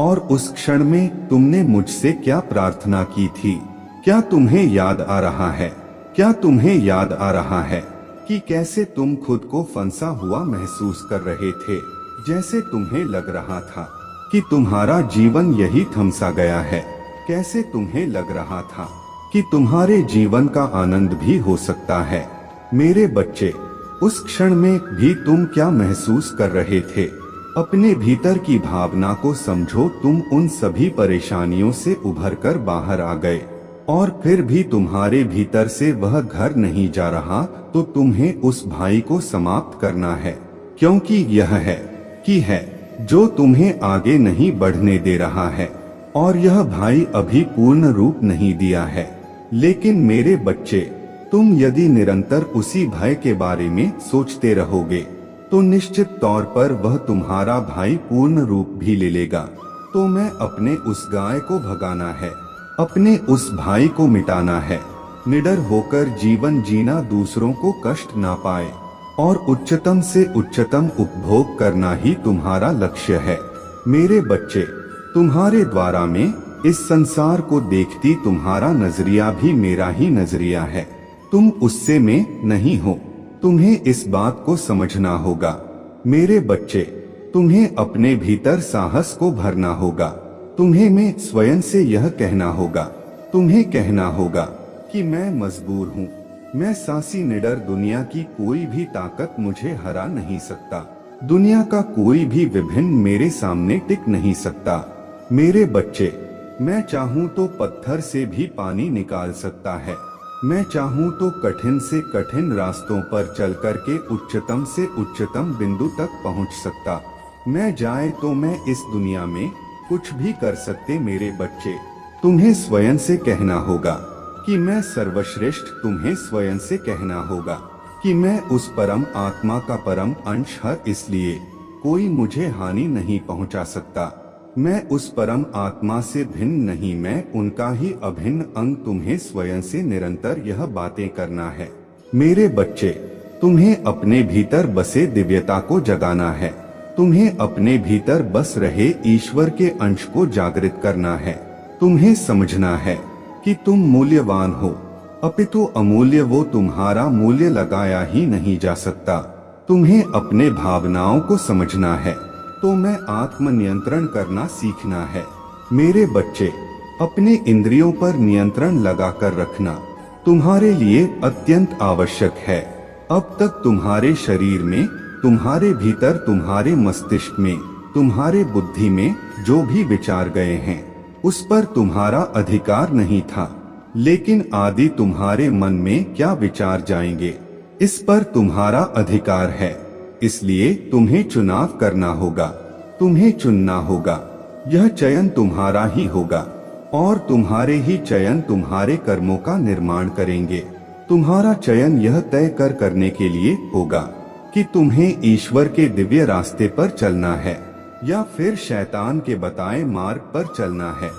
और उस क्षण में तुमने मुझसे क्या प्रार्थना की थी? क्या तुम्हें याद आ रहा है? क्या तुम्हें याद आ रहा है कि कैसे तुम खुद को फंसा हुआ महसूस कर रहे थे, जैसे तुम्हें लग रहा था कि तुम्हारा जीवन यही थमसा गया है? कैसे तुम्हें लग रहा था कि तुम्हारे जीवन का आनंद भी हो सकता है? मेरे बच्चे, उस क्षण में भी तुम क्या महसूस कर रहे थे? अपने भीतर की भावना को समझो। तुम उन सभी परेशानियों से उभरकर बाहर आ गए और फिर भी तुम्हारे भीतर से वह घर नहीं जा रहा, तो तुम्हें उस भाई को समाप्त करना है, क्योंकि यह है जो तुम्हें आगे नहीं बढ़ने दे रहा है और यह भाई अभी पूर्ण रूप नहीं दिया है। लेकिन मेरे बच्चे, तुम यदि निरंतर उसी भय के बारे में सोचते रहोगे तो निश्चित तौर पर वह तुम्हारा भाई पूर्ण रूप भी ले लेगा। तो मैं अपने उस गाय को भगाना है, अपने उस भाई को मिटाना है, निडर होकर जीवन जीना, दूसरों को कष्ट ना पाए और उच्चतम से उच्चतम उपभोग करना ही तुम्हारा लक्ष्य है। मेरे बच्चे, तुम्हारे द्वारा में इस संसार को देखती तुम्हारा नजरिया भी मेरा ही नजरिया है। तुम उससे में नहीं हो, तुम्हें इस बात को समझना होगा। मेरे बच्चे, तुम्हें अपने भीतर साहस को भरना होगा। तुम्हें मैं स्वयं से यह कहना होगा, तुम्हें कहना होगा कि मैं मजबूर हूँ, मैं सासी निडर, दुनिया की कोई भी ताकत मुझे हरा नहीं सकता, दुनिया का कोई भी विभिन्न मेरे सामने टिक नहीं सकता। मेरे बच्चे, मैं चाहूँ तो पत्थर से भी पानी निकाल सकता है, मैं चाहूँ तो कठिन से कठिन रास्तों पर चल करके उच्चतम से उच्चतम बिंदु तक पहुँच सकता। मैं चाहे तो मैं इस दुनिया में कुछ भी कर सकते। मेरे बच्चे, तुम्हें स्वयं से कहना होगा कि मैं सर्वश्रेष्ठ, तुम्हें स्वयं से कहना होगा कि मैं उस परम आत्मा का परम अंश हूँ, इसलिए कोई मुझे हानि नहीं पहुंचा सकता। मैं उस परम आत्मा से भिन्न नहीं, मैं उनका ही अभिन्न अंग। तुम्हें स्वयं से निरंतर यह बातें करना है। मेरे बच्चे, तुम्हें अपने भीतर बसे दिव्यता को जगाना है, तुम्हें अपने भीतर बस रहे ईश्वर के अंश को जागृत करना है। तुम्हें समझना है कि तुम मूल्यवान हो, अपितु अमूल्य वो तुम्हारा मूल्य लगाया ही नहीं जा सकता। तुम्हें अपने भावनाओं को समझना है, तो मैं आत्म नियंत्रण करना सीखना है। मेरे बच्चे, अपने इंद्रियों पर नियंत्रण लगाकर रखना तुम्हारे लिए अत्यंत आवश्यक है। अब तक तुम्हारे शरीर में, तुम्हारे भीतर, तुम्हारे मस्तिष्क में, तुम्हारे बुद्धि में जो भी विचार गए हैं उस पर तुम्हारा अधिकार नहीं था, लेकिन आदि तुम्हारे मन में क्या विचार जाएंगे इस पर तुम्हारा अधिकार है। इसलिए तुम्हें चुनाव करना होगा, तुम्हें चुनना होगा। यह चयन तुम्हारा ही होगा और तुम्हारे ही चयन तुम्हारे कर्मों का निर्माण करेंगे। तुम्हारा चयन यह तय करने के लिए होगा कि तुम्हें ईश्वर के दिव्य रास्ते पर चलना है या फिर शैतान के बताए मार्ग पर चलना है।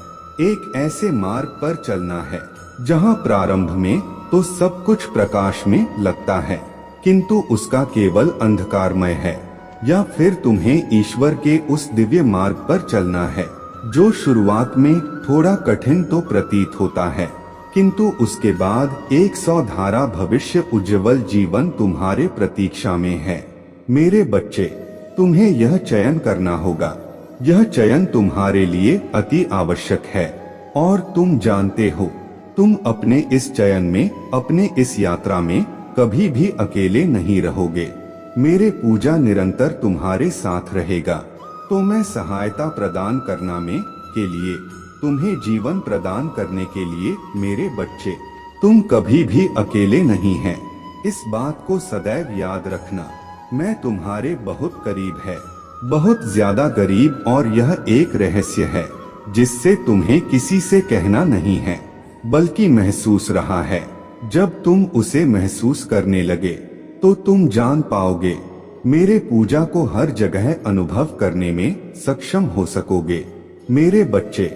एक ऐसे मार्ग पर चलना है जहां प्रारंभ में तो सब कुछ प्रकाश में लगता है, किंतु उसका केवल अंधकारमय है, या फिर तुम्हें ईश्वर के उस दिव्य मार्ग पर चलना है जो शुरुआत में थोड़ा कठिन तो प्रतीत होता है, किंतु उसके बाद 100 धारा भविष्य उज्जवल जीवन तुम्हारे प्रतीक्षा में है। मेरे बच्चे, तुम्हें यह चयन करना होगा। यह चयन तुम्हारे लिए अति आवश्यक है और तुम जानते हो, तुम अपने इस चयन में, अपने इस यात्रा में कभी भी अकेले नहीं रहोगे। मेरे पूजा निरंतर तुम्हारे साथ रहेगा। तो मैं सहायता प्रदान करना में के लिए, तुम्हें जीवन प्रदान करने के लिए मेरे बच्चे, तुम कभी भी अकेले नहीं हैं। इस बात को सदैव याद रखना। मैं तुम्हारे बहुत करीब है, बहुत ज्यादा करीब, और यह एक रहस्य है जिससे तुम्हें किसी से कहना नहीं है, बल्कि महसूस रहा है। जब तुम उसे महसूस करने लगे तो तुम जान पाओगे, मेरे पूजा को हर जगह अनुभव करने में सक्षम हो सकोगे। मेरे बच्चे,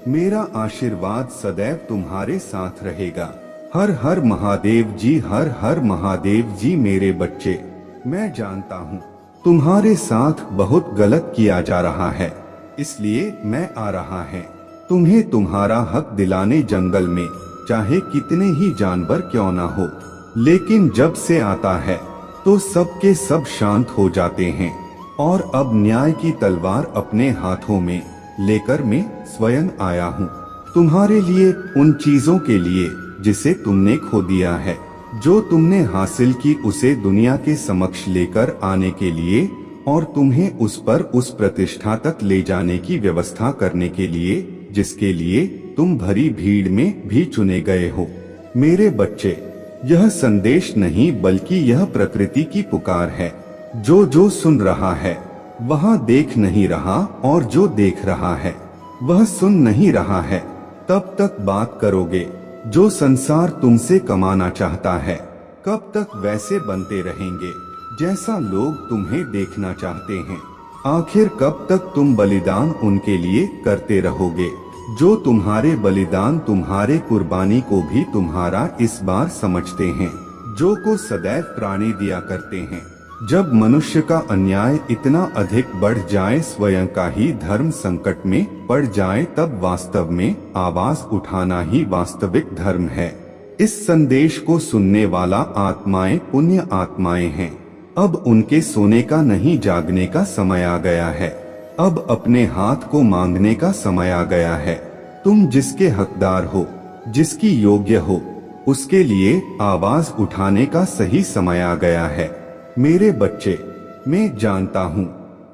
मेरा आशीर्वाद सदैव तुम्हारे साथ रहेगा। हर हर महादेव जी, हर हर महादेव जी। मेरे बच्चे, मैं जानता हूँ तुम्हारे साथ बहुत गलत किया जा रहा है, इसलिए मैं आ रहा है तुम्हें तुम्हारा हक दिलाने। जंगल में चाहे कितने ही जानवर क्यों ना हो, लेकिन जब से आता है तो सबके सब शांत हो जाते हैं। और अब न्याय की तलवार अपने हाथों में लेकर मैं स्वयं आया हूँ तुम्हारे लिए, उन चीजों के लिए जिसे तुमने खो दिया है, जो तुमने हासिल की उसे दुनिया के समक्ष लेकर आने के लिए, और तुम्हें उस पर उस प्रतिष्ठा तक ले जाने की व्यवस्था करने के लिए जिसके लिए तुम भरी भीड़ में भी चुने गए हो। मेरे बच्चे, यह संदेश नहीं बल्कि यह प्रकृति की पुकार है। जो जो सुन रहा है वह देख नहीं रहा, और जो देख रहा है वह सुन नहीं रहा है। तब तक बात करोगे जो संसार तुमसे कमाना चाहता है। कब तक वैसे बनते रहेंगे जैसा लोग तुम्हें देखना चाहते हैं? आखिर कब तक तुम बलिदान उनके लिए करते रहोगे जो तुम्हारे बलिदान, तुम्हारे कुर्बानी को भी तुम्हारा इस बार समझते हैं, जो को सदैव प्राणी दिया करते हैं। जब मनुष्य का अन्याय इतना अधिक बढ़ जाए, स्वयं का ही धर्म संकट में पड़ जाए, तब वास्तव में आवाज उठाना ही वास्तविक धर्म है। इस संदेश को सुनने वाला आत्माएं पुण्य आत्माएं हैं। अब उनके सोने का नहीं, जागने का समय आ गया है। अब अपने हाथ को मांगने का समय आ गया है। तुम जिसके हकदार हो, जिसकी योग्य हो, उसके लिए आवाज उठाने का सही समय आ गया है। मेरे बच्चे, मैं जानता हूँ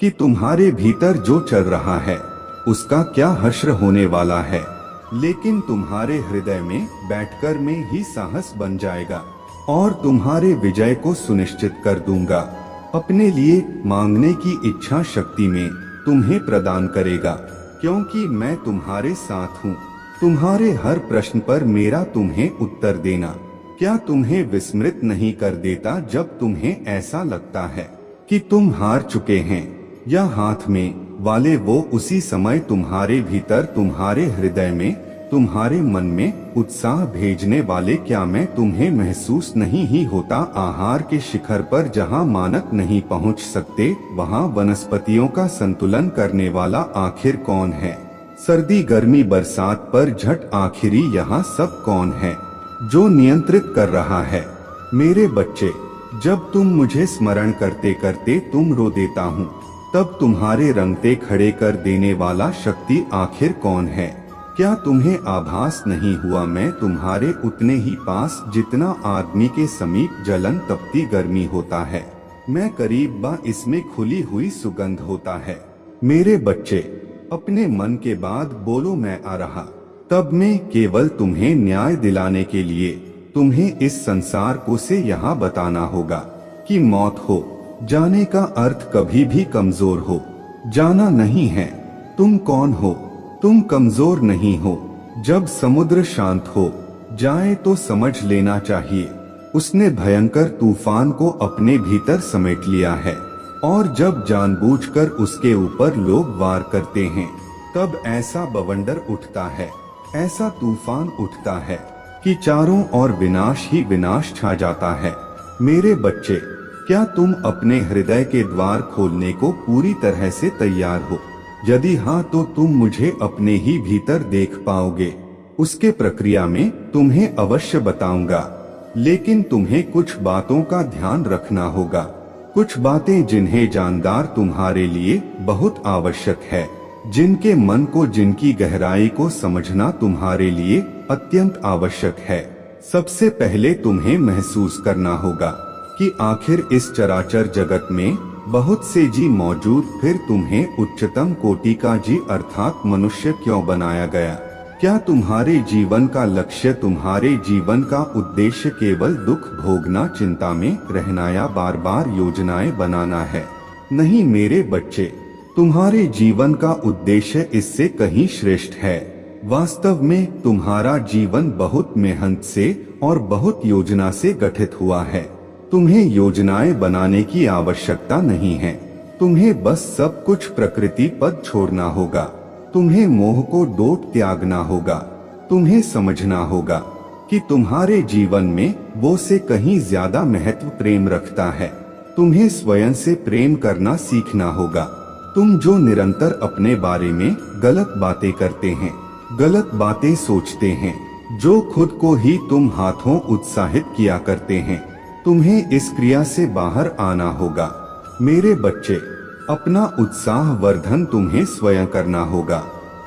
कि तुम्हारे भीतर जो चल रहा है उसका क्या हश्र होने वाला है, लेकिन तुम्हारे हृदय में बैठकर मैं ही साहस बन जाएगा और तुम्हारे विजय को सुनिश्चित कर दूंगा। अपने लिए मांगने की इच्छा शक्ति में तुम्हें प्रदान करेगा, क्योंकि मैं तुम्हारे साथ हूँ। तुम्हारे हर प्रश्न पर मेरा तुम्हें उत्तर देना क्या तुम्हें विस्मृत नहीं कर देता? जब तुम्हें ऐसा लगता है कि तुम हार चुके हैं या हाथ में वाले वो उसी समय तुम्हारे भीतर, तुम्हारे हृदय में, तुम्हारे मन में उत्साह भेजने वाले, क्या मैं तुम्हें महसूस नहीं ही होता? आहार के शिखर पर जहाँ मानक नहीं पहुँच सकते, वहाँ वनस्पतियों का संतुलन करने वाला आखिर कौन है? सर्दी गर्मी बरसात पर झट आखिरी यहाँ सब कौन है जो नियंत्रित कर रहा है? मेरे बच्चे, जब तुम मुझे स्मरण करते करते तुम रो देता हूँ, तब तुम्हारे रंगते खड़े कर देने वाला शक्ति आखिर कौन है? क्या तुम्हें आभास नहीं हुआ मैं तुम्हारे उतने ही पास जितना आदमी के समीप जलन तपती गर्मी होता है, मैं करीब बा इसमें खुली हुई सुगंध होता है। मेरे बच्चे, अपने मन के बाद बोलो मैं आ रहा। तब मैं केवल तुम्हें न्याय दिलाने के लिए तुम्हें इस संसार को से यहाँ बताना होगा कि मौत हो जाने का अर्थ कभी भी कमजोर हो जाना नहीं है। तुम कौन हो? तुम कमजोर नहीं हो। जब समुद्र शांत हो जाए तो समझ लेना चाहिए उसने भयंकर तूफान को अपने भीतर समेट लिया है। और जब जानबूझकर उसके ऊपर लोग वार करते हैं तब ऐसा बवंडर उठता है, ऐसा तूफान उठता है कि चारों ओर विनाश ही विनाश छा जाता है। मेरे बच्चे, क्या तुम अपने हृदय के द्वार खोलने को पूरी तरह से तैयार हो? यदि हाँ तो तुम मुझे अपने ही भीतर देख पाओगे। उसके प्रक्रिया में तुम्हें अवश्य बताऊंगा, लेकिन तुम्हें कुछ बातों का ध्यान रखना होगा, कुछ बातें जिन्हें जानदार तुम्हारे लिए बहुत आवश्यक है, जिनके मन को, जिनकी गहराई को समझना तुम्हारे लिए अत्यंत आवश्यक है। सबसे पहले तुम्हें महसूस करना होगा कि आखिर इस चराचर जगत में बहुत से जी मौजूद, फिर तुम्हें उच्चतम कोटि का जी अर्थात मनुष्य क्यों बनाया गया? क्या तुम्हारे जीवन का लक्ष्य, तुम्हारे जीवन का उद्देश्य केवल दुख भोगना, चिंता में रहना या बार बार योजनाएं बनाना है? नहीं मेरे बच्चे, तुम्हारे जीवन का उद्देश्य इससे कहीं श्रेष्ठ है। वास्तव में तुम्हारा जीवन बहुत मेहनत से और बहुत योजना से गठित हुआ है। तुम्हें योजनाएं बनाने की आवश्यकता नहीं है, तुम्हें बस सब कुछ प्रकृति पर छोड़ना होगा। तुम्हें मोह को डोट त्यागना होगा। तुम्हें समझना होगा कि तुम्हारे जीवन में वो से कहीं ज्यादा महत्व प्रेम रखता है। तुम्हें स्वयं से प्रेम करना सीखना होगा। तुम जो निरंतर अपने बारे में गलत बातें करते हैं, गलत बातें सोचते हैं, जो खुद को ही तुम हाथों उत्साहित किया करते हैं, तुम्हें इस क्रिया से बाहर आना होगा। मेरे बच्चे, अपना उत्साह वर्धन तुम्हें स्वयं करना होगा।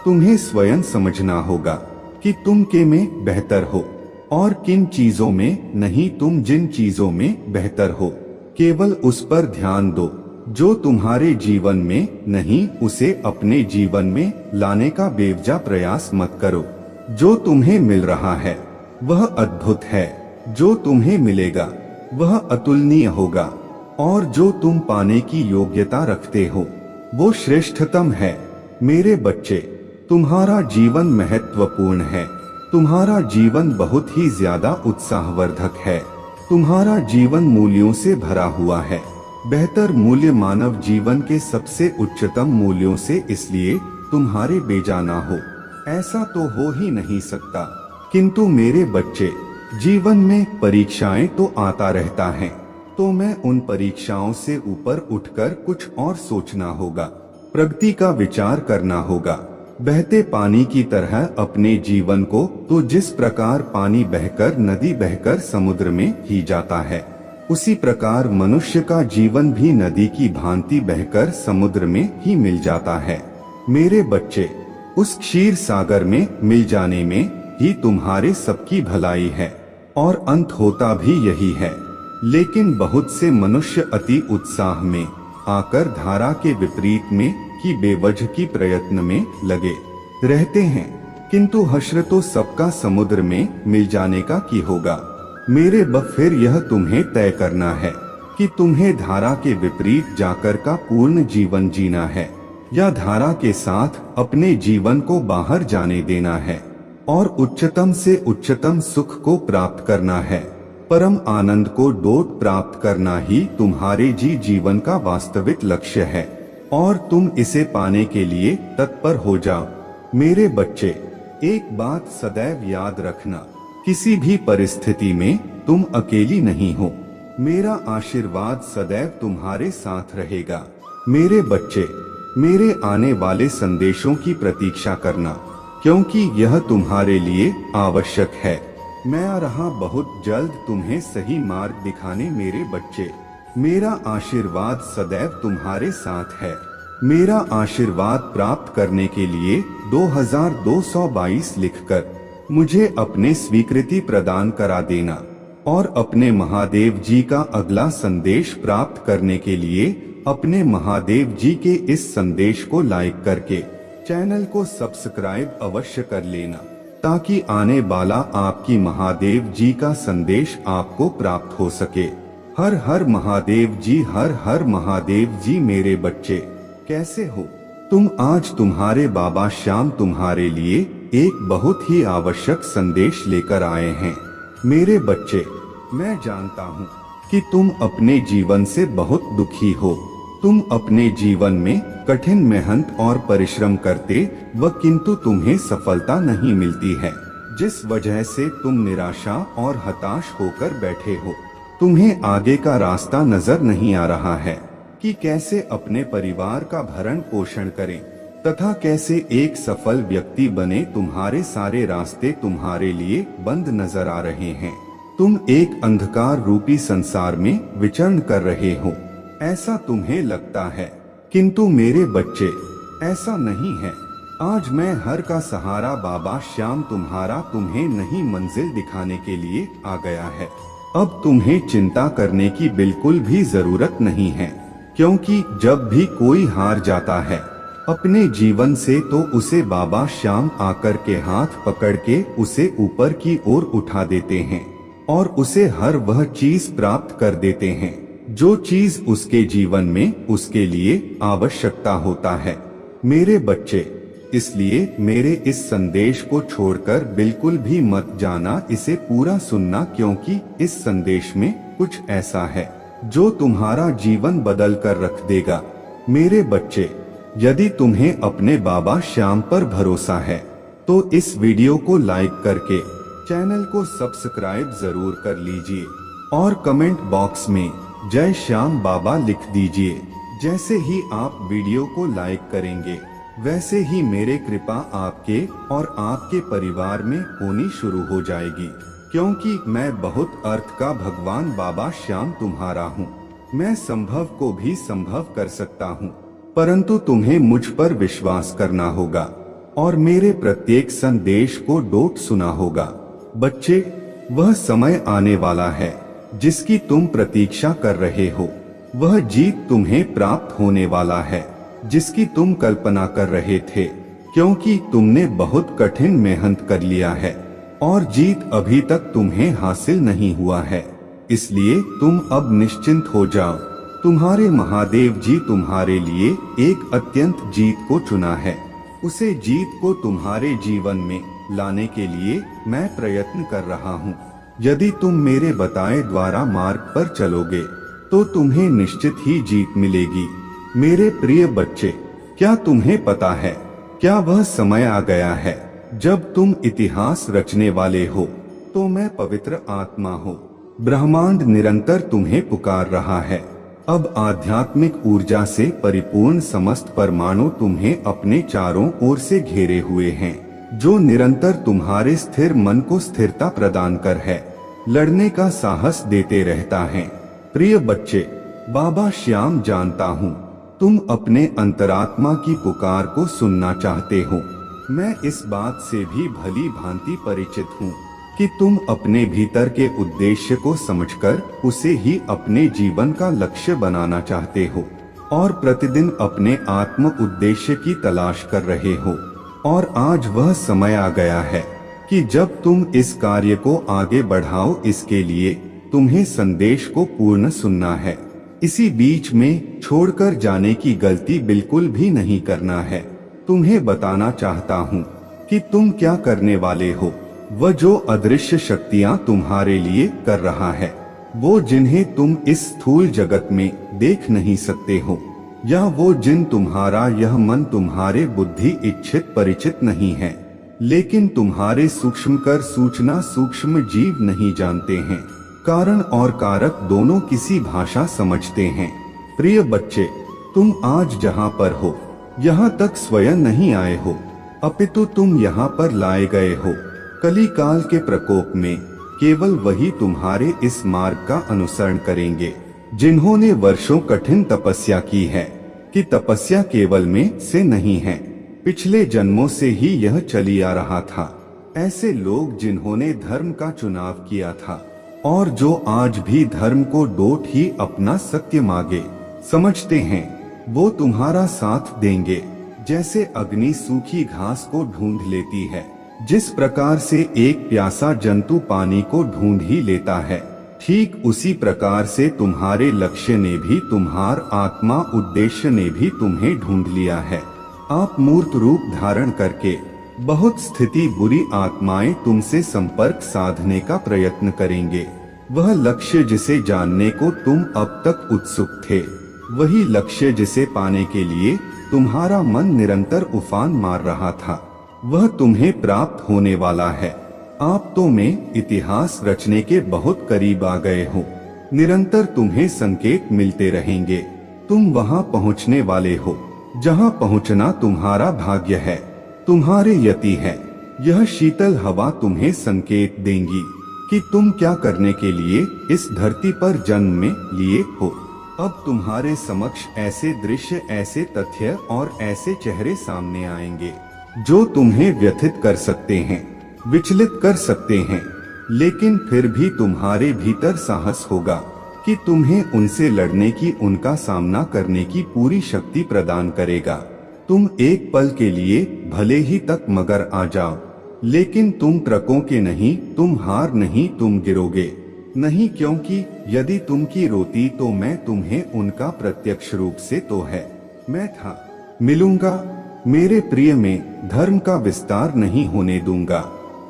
तुम्हें स्वयं समझना होगा कि तुम के में बेहतर हो और किन चीजों में नहीं। तुम जिन चीजों में बेहतर हो केवल उस पर ध्यान दो। जो तुम्हारे जीवन में नहीं, उसे अपने जीवन में लाने का बेवजह प्रयास मत करो। जो तुम्हें मिल रहा है वह अद्भुत है, जो तुम्हें मिलेगा वह अतुलनीय होगा, और जो तुम पाने की योग्यता रखते हो वो श्रेष्ठतम है। मेरे बच्चे, तुम्हारा जीवन महत्वपूर्ण है। तुम्हारा जीवन बहुत ही ज्यादा उत्साहवर्धक है। तुम्हारा जीवन मूल्यों से भरा हुआ है। बेहतर मूल्य मानव जीवन के सबसे उच्चतम मूल्यों से, इसलिए तुम्हारे बेजाना हो ऐसा तो हो ही नहीं सकता। किंतु मेरे बच्चे, जीवन में परीक्षाएं तो आता रहता है, तो मैं उन परीक्षाओं से ऊपर उठकर कुछ और सोचना होगा, प्रगति का विचार करना होगा। बहते पानी की तरह अपने जीवन को, तो जिस प्रकार पानी बहकर, नदी बहकर समुद्र में ही जाता है, उसी प्रकार मनुष्य का जीवन भी नदी की भांति बहकर समुद्र में ही मिल जाता है। मेरे बच्चे, उस क्षीर सागर में मिल जाने में ही तुम्हारे सबकी भलाई है और अंत होता भी यही है। लेकिन बहुत से मनुष्य अति उत्साह में आकर धारा के विपरीत में की बेवजह की प्रयत्न में लगे रहते हैं, किंतु हश्र तो सबका समुद्र में मिल जाने का की होगा। मेरे फिर यह तुम्हें तय करना है कि तुम्हें धारा के विपरीत जाकर का पूर्ण जीवन जीना है या धारा के साथ अपने जीवन को बाहर जाने देना है और उच्चतम से उच्चतम सुख को प्राप्त करना है। परम आनंद को डोट प्राप्त करना ही तुम्हारे जीवन का वास्तविक लक्ष्य है और तुम इसे पाने के लिए तत्पर हो जाओ। मेरे बच्चे, एक बात सदैव याद रखना, किसी भी परिस्थिति में तुम अकेली नहीं हो। मेरा आशीर्वाद सदैव तुम्हारे साथ रहेगा। मेरे बच्चे, मेरे आने वाले संदेशों की प्रतीक्षा करना, क्योंकि यह तुम्हारे लिए आवश्यक है। मैं आ रहा बहुत जल्द तुम्हें सही मार्ग दिखाने। मेरे बच्चे, मेरा आशीर्वाद सदैव तुम्हारे साथ है। मेरा आशीर्वाद प्राप्त करने के लिए 2222 लिखकर मुझे अपने स्वीकृति प्रदान करा देना और अपने महादेव जी का अगला संदेश प्राप्त करने के लिए अपने महादेव जी के इस संदेश को लाइक करके चैनल को सब्सक्राइब अवश्य कर लेना, ताकि आने वाला आपकी महादेव जी का संदेश आपको प्राप्त हो सके। हर हर महादेव जी, हर हर महादेव जी। मेरे बच्चे कैसे हो तुम? आज तुम्हारे बाबा श्याम तुम्हारे लिए एक बहुत ही आवश्यक संदेश लेकर आए हैं। मेरे बच्चे, मैं जानता हूँ कि तुम अपने जीवन से बहुत दुखी हो। तुम अपने जीवन में कठिन मेहनत और परिश्रम करते किंतु तुम्हें सफलता नहीं मिलती है, जिस वजह से तुम निराशा और हताश होकर बैठे हो। तुम्हें आगे का रास्ता नजर नहीं आ रहा है कि कैसे अपने परिवार का भरण पोषण करें तथा कैसे एक सफल व्यक्ति बने। तुम्हारे सारे रास्ते तुम्हारे लिए बंद नजर आ रहे हैं। तुम एक अंधकार रूपी संसार में विचरण कर रहे हो, ऐसा तुम्हें लगता है, किंतु मेरे बच्चे ऐसा नहीं है। आज मैं हर का सहारा बाबा श्याम तुम्हें नई मंजिल दिखाने के लिए आ गया है। अब तुम्हें चिंता करने की बिल्कुल भी जरूरत नहीं है, क्योंकि जब भी कोई हार जाता है अपने जीवन से तो उसे बाबा श्याम आकर के हाथ पकड़ के उसे ऊपर की ओर उठा देते हैं और उसे हर वह चीज प्राप्त कर देते हैं जो चीज उसके जीवन में उसके लिए आवश्यकता होता है। मेरे बच्चे, इसलिए मेरे इस संदेश को छोड़कर बिल्कुल भी मत जाना, इसे पूरा सुनना, क्योंकि इस संदेश में कुछ ऐसा है जो तुम्हारा जीवन बदल कर रख देगा। मेरे बच्चे, यदि तुम्हें अपने बाबा श्याम पर भरोसा है तो इस वीडियो को लाइक करके चैनल को सब्सक्राइब जरूर कर लीजिए और कमेंट बॉक्स में जय श्याम बाबा लिख दीजिए। जैसे ही आप वीडियो को लाइक करेंगे वैसे ही मेरे कृपा आपके और आपके परिवार में होनी शुरू हो जाएगी, क्योंकि मैं बहुत अर्थ का भगवान बाबा श्याम तुम्हारा हूँ। मैं संभव को भी संभव कर सकता हूँ, परंतु तुम्हें मुझ पर विश्वास करना होगा और मेरे प्रत्येक संदेश को डोट सुना होगा। बच्चे, वह समय आने वाला है जिसकी तुम प्रतीक्षा कर रहे हो। वह जीत तुम्हें प्राप्त होने वाला है जिसकी तुम कल्पना कर रहे थे, क्योंकि तुमने बहुत कठिन मेहनत कर लिया है और जीत अभी तक तुम्हें हासिल नहीं हुआ है। इसलिए तुम अब निश्चिंत हो जाओ। तुम्हारे महादेव जी तुम्हारे लिए एक अत्यंत जीत को चुना है। उसे जीत को तुम्हारे जीवन में लाने के लिए मैं प्रयत्न कर रहा हूँ। यदि तुम मेरे बताए द्वारा मार्ग पर चलोगे तो तुम्हें निश्चित ही जीत मिलेगी। मेरे प्रिय बच्चे, क्या तुम्हें पता है, क्या वह समय आ गया है जब तुम इतिहास रचने वाले हो? तो मैं पवित्र आत्मा हूँ। ब्रह्मांड निरंतर तुम्हें पुकार रहा है। अब आध्यात्मिक ऊर्जा से परिपूर्ण समस्त परमाणु तुम्हें अपने चारों ओर से घेरे हुए हैं, जो निरंतर तुम्हारे स्थिर मन को स्थिरता प्रदान कर है लड़ने का साहस देते रहता है। प्रिय बच्चे, बाबा श्याम जानता हूँ तुम अपने अंतरात्मा की पुकार को सुनना चाहते हो। मैं इस बात से भी भली भांति परिचित हूँ कि तुम अपने भीतर के उद्देश्य को समझकर उसे ही अपने जीवन का लक्ष्य बनाना चाहते हो और प्रतिदिन अपने आत्म उद्देश्य की तलाश कर रहे हो। और आज वह समय आ गया है कि जब तुम इस कार्य को आगे बढ़ाओ। इसके लिए तुम्हें संदेश को पूर्ण सुनना है। इसी बीच में छोड़कर जाने की गलती बिल्कुल भी नहीं करना है। तुम्हें बताना चाहता हूँ कि तुम क्या करने वाले हो। वह जो अदृश्य शक्तियाँ तुम्हारे लिए कर रहा है, वो जिन्हें तुम इस स्थूल जगत में देख नहीं सकते हो, या वो जिन तुम्हारा यह मन तुम्हारे बुद्धि इच्छित परिचित नहीं है, लेकिन तुम्हारे सूक्ष्म कर सूचना सूक्ष्म जीव नहीं जानते हैं। कारण और कारक दोनों किसी भाषा समझते हैं। प्रिय बच्चे, तुम आज जहाँ पर हो यहाँ तक स्वयं नहीं आए हो, अपितु तुम यहाँ पर लाए गए हो। कली काल के प्रकोप में केवल वही तुम्हारे इस मार्ग का अनुसरण करेंगे जिन्होंने वर्षों कठिन तपस्या की है। कि तपस्या केवल में से नहीं है, पिछले जन्मों से ही यह चली आ रहा था। ऐसे लोग जिन्होंने धर्म का चुनाव किया था और जो आज भी धर्म को डोट ही अपना सत्य मांगे समझते हैं, वो तुम्हारा साथ देंगे। जैसे अग्नि सूखी घास को ढूंढ लेती है, जिस प्रकार से एक प्यासा जंतु पानी को ढूंढ ही लेता है, ठीक उसी प्रकार से तुम्हारे लक्ष्य ने भी, तुम्हार आत्मा उद्देश्य ने भी तुम्हें ढूंढ लिया है। आप मूर्त रूप धारण करके बहुत स्थिति बुरी आत्माएं तुमसे संपर्क साधने का प्रयत्न करेंगे। वह लक्ष्य जिसे जानने को तुम अब तक उत्सुक थे, वही लक्ष्य जिसे पाने के लिए तुम्हारा मन निरंतर उफान मार रहा था, वह तुम्हें प्राप्त होने वाला है। आप तो में इतिहास रचने के बहुत करीब आ गए हो। निरंतर तुम्हें संकेत मिलते रहेंगे। तुम वहां पहुंचने वाले हो जहां पहुंचना तुम्हारा भाग्य है, तुम्हारे यति है। यह शीतल हवा तुम्हें संकेत देंगी कि तुम क्या करने के लिए इस धरती पर जन्म में लिए हो। अब तुम्हारे समक्ष ऐसे दृश्य, ऐसे तथ्य और ऐसे चेहरे सामने आएंगे जो तुम्हें व्यथित कर सकते हैं, विचलित कर सकते हैं, लेकिन फिर भी तुम्हारे भीतर साहस होगा कि तुम्हें उनसे लड़ने की, उनका सामना करने की पूरी शक्ति प्रदान करेगा। तुम एक पल के लिए भले ही तक मगर आ जाओ, लेकिन तुम ट्रकों के नहीं, तुम हार नहीं, तुम गिरोगे नहीं, क्योंकि यदि तुम की रोती तो मैं तुम्हें उनका प्रत्यक्ष रूप से तो है मैं था मिलूंगा। मेरे प्रिय में धर्म का विस्तार नहीं होने दूंगा,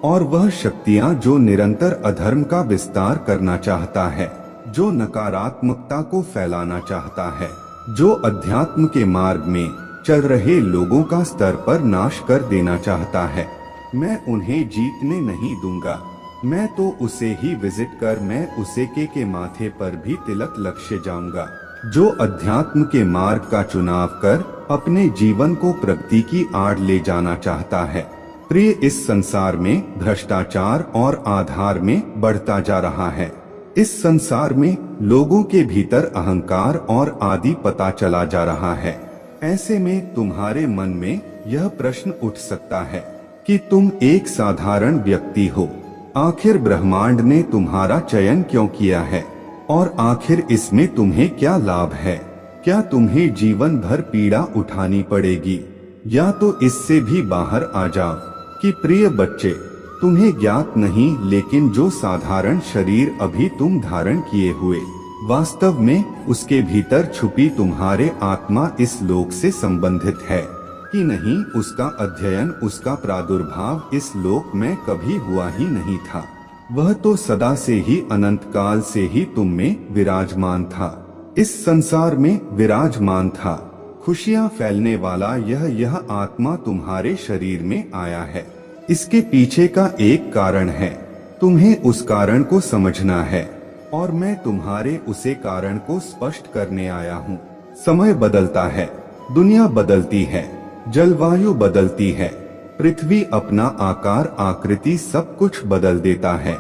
और वह शक्तियां जो निरंतर अधर्म का विस्तार करना चाहता है, जो नकारात्मकता को फैलाना चाहता है, जो अध्यात्म के मार्ग में चल रहे लोगों का स्तर पर नाश कर देना चाहता है, मैं उन्हें जीतने नहीं दूंगा। मैं तो उसे ही विजिट कर, मैं उसे के माथे पर भी तिलक लक्ष्य जाऊंगा जो अध्यात्म के मार्ग का चुनाव कर अपने जीवन को प्रगति की आड़ ले जाना चाहता है। प्रिय, इस संसार में भ्रष्टाचार और आधार में बढ़ता जा रहा है। इस संसार में लोगों के भीतर अहंकार और आदि पता चला जा रहा है। ऐसे में तुम्हारे मन में यह प्रश्न उठ सकता है कि तुम एक साधारण व्यक्ति हो, आखिर ब्रह्मांड ने तुम्हारा चयन क्यों किया है और आखिर इसमें तुम्हें क्या लाभ है? क्या तुम्हें जीवन भर पीड़ा उठानी पड़ेगी, या तो इससे भी बाहर आ जाओ कि प्रिय बच्चे, तुम्हें ज्ञात नहीं, लेकिन जो साधारण शरीर अभी तुम धारण किए हुए, वास्तव में उसके भीतर छुपी तुम्हारे आत्मा इस लोक से संबंधित है कि नहीं, उसका अध्ययन, उसका प्रादुर्भाव इस लोक में कभी हुआ ही नहीं था। वह तो सदा से ही, अनंत काल से ही तुम में विराजमान था, इस संसार में विराजमान था। खुशियां फैलने वाला यह आत्मा तुम्हारे शरीर में आया है। इसके पीछे का एक कारण है, तुम्हें उस कारण को समझना है, और मैं तुम्हारे उसे कारण को स्पष्ट करने आया हूँ। समय बदलता है, दुनिया बदलती है, जलवायु बदलती है, पृथ्वी अपना आकार, आकृति सब कुछ बदल देता है,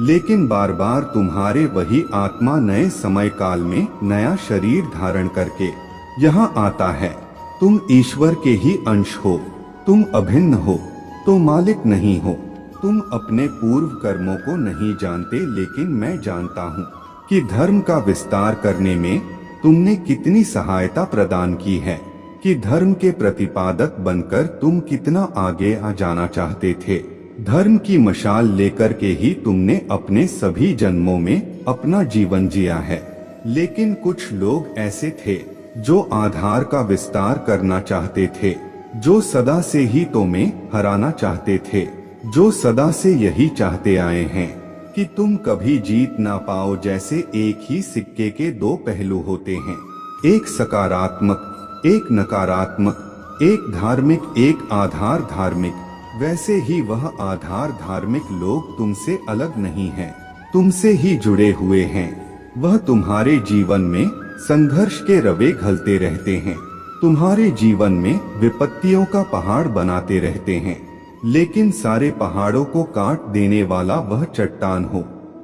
लेकिन बार बार तुम्हारे वही आत्मा नए समय काल में नया शरीर धारण करके यहाँ आता है। तुम ईश्वर के ही अंश हो, तुम अभिन्न हो, तो मालिक नहीं हो। तुम अपने पूर्व कर्मों को नहीं जानते, लेकिन मैं जानता हूँ कि धर्म का विस्तार करने में तुमने कितनी सहायता प्रदान की है, कि धर्म के प्रतिपादक बनकर तुम कितना आगे आ जाना चाहते थे। धर्म की मशाल लेकर के ही तुमने अपने सभी जन्मों में अपना जीवन जिया है। लेकिन कुछ लोग ऐसे थे जो आधार का विस्तार करना चाहते थे, जो सदा से ही तुम्हें हराना चाहते थे, जो सदा से यही चाहते आए हैं कि तुम कभी जीत ना पाओ। जैसे एक ही सिक्के के दो पहलू होते हैं, एक सकारात्मक, एक नकारात्मक, एक धार्मिक, एक आधार धार्मिक, वैसे ही वह आधार धार्मिक लोग तुमसे अलग नहीं हैं, तुमसे ही जुड़े हुए हैं। वह तुम्हारे जीवन में संघर्ष के रवे घलते रहते हैं, तुम्हारे जीवन में विपत्तियों का पहाड़ बनाते रहते हैं, लेकिन सारे पहाड़ों को काट देने वाला वह चट्टान हो।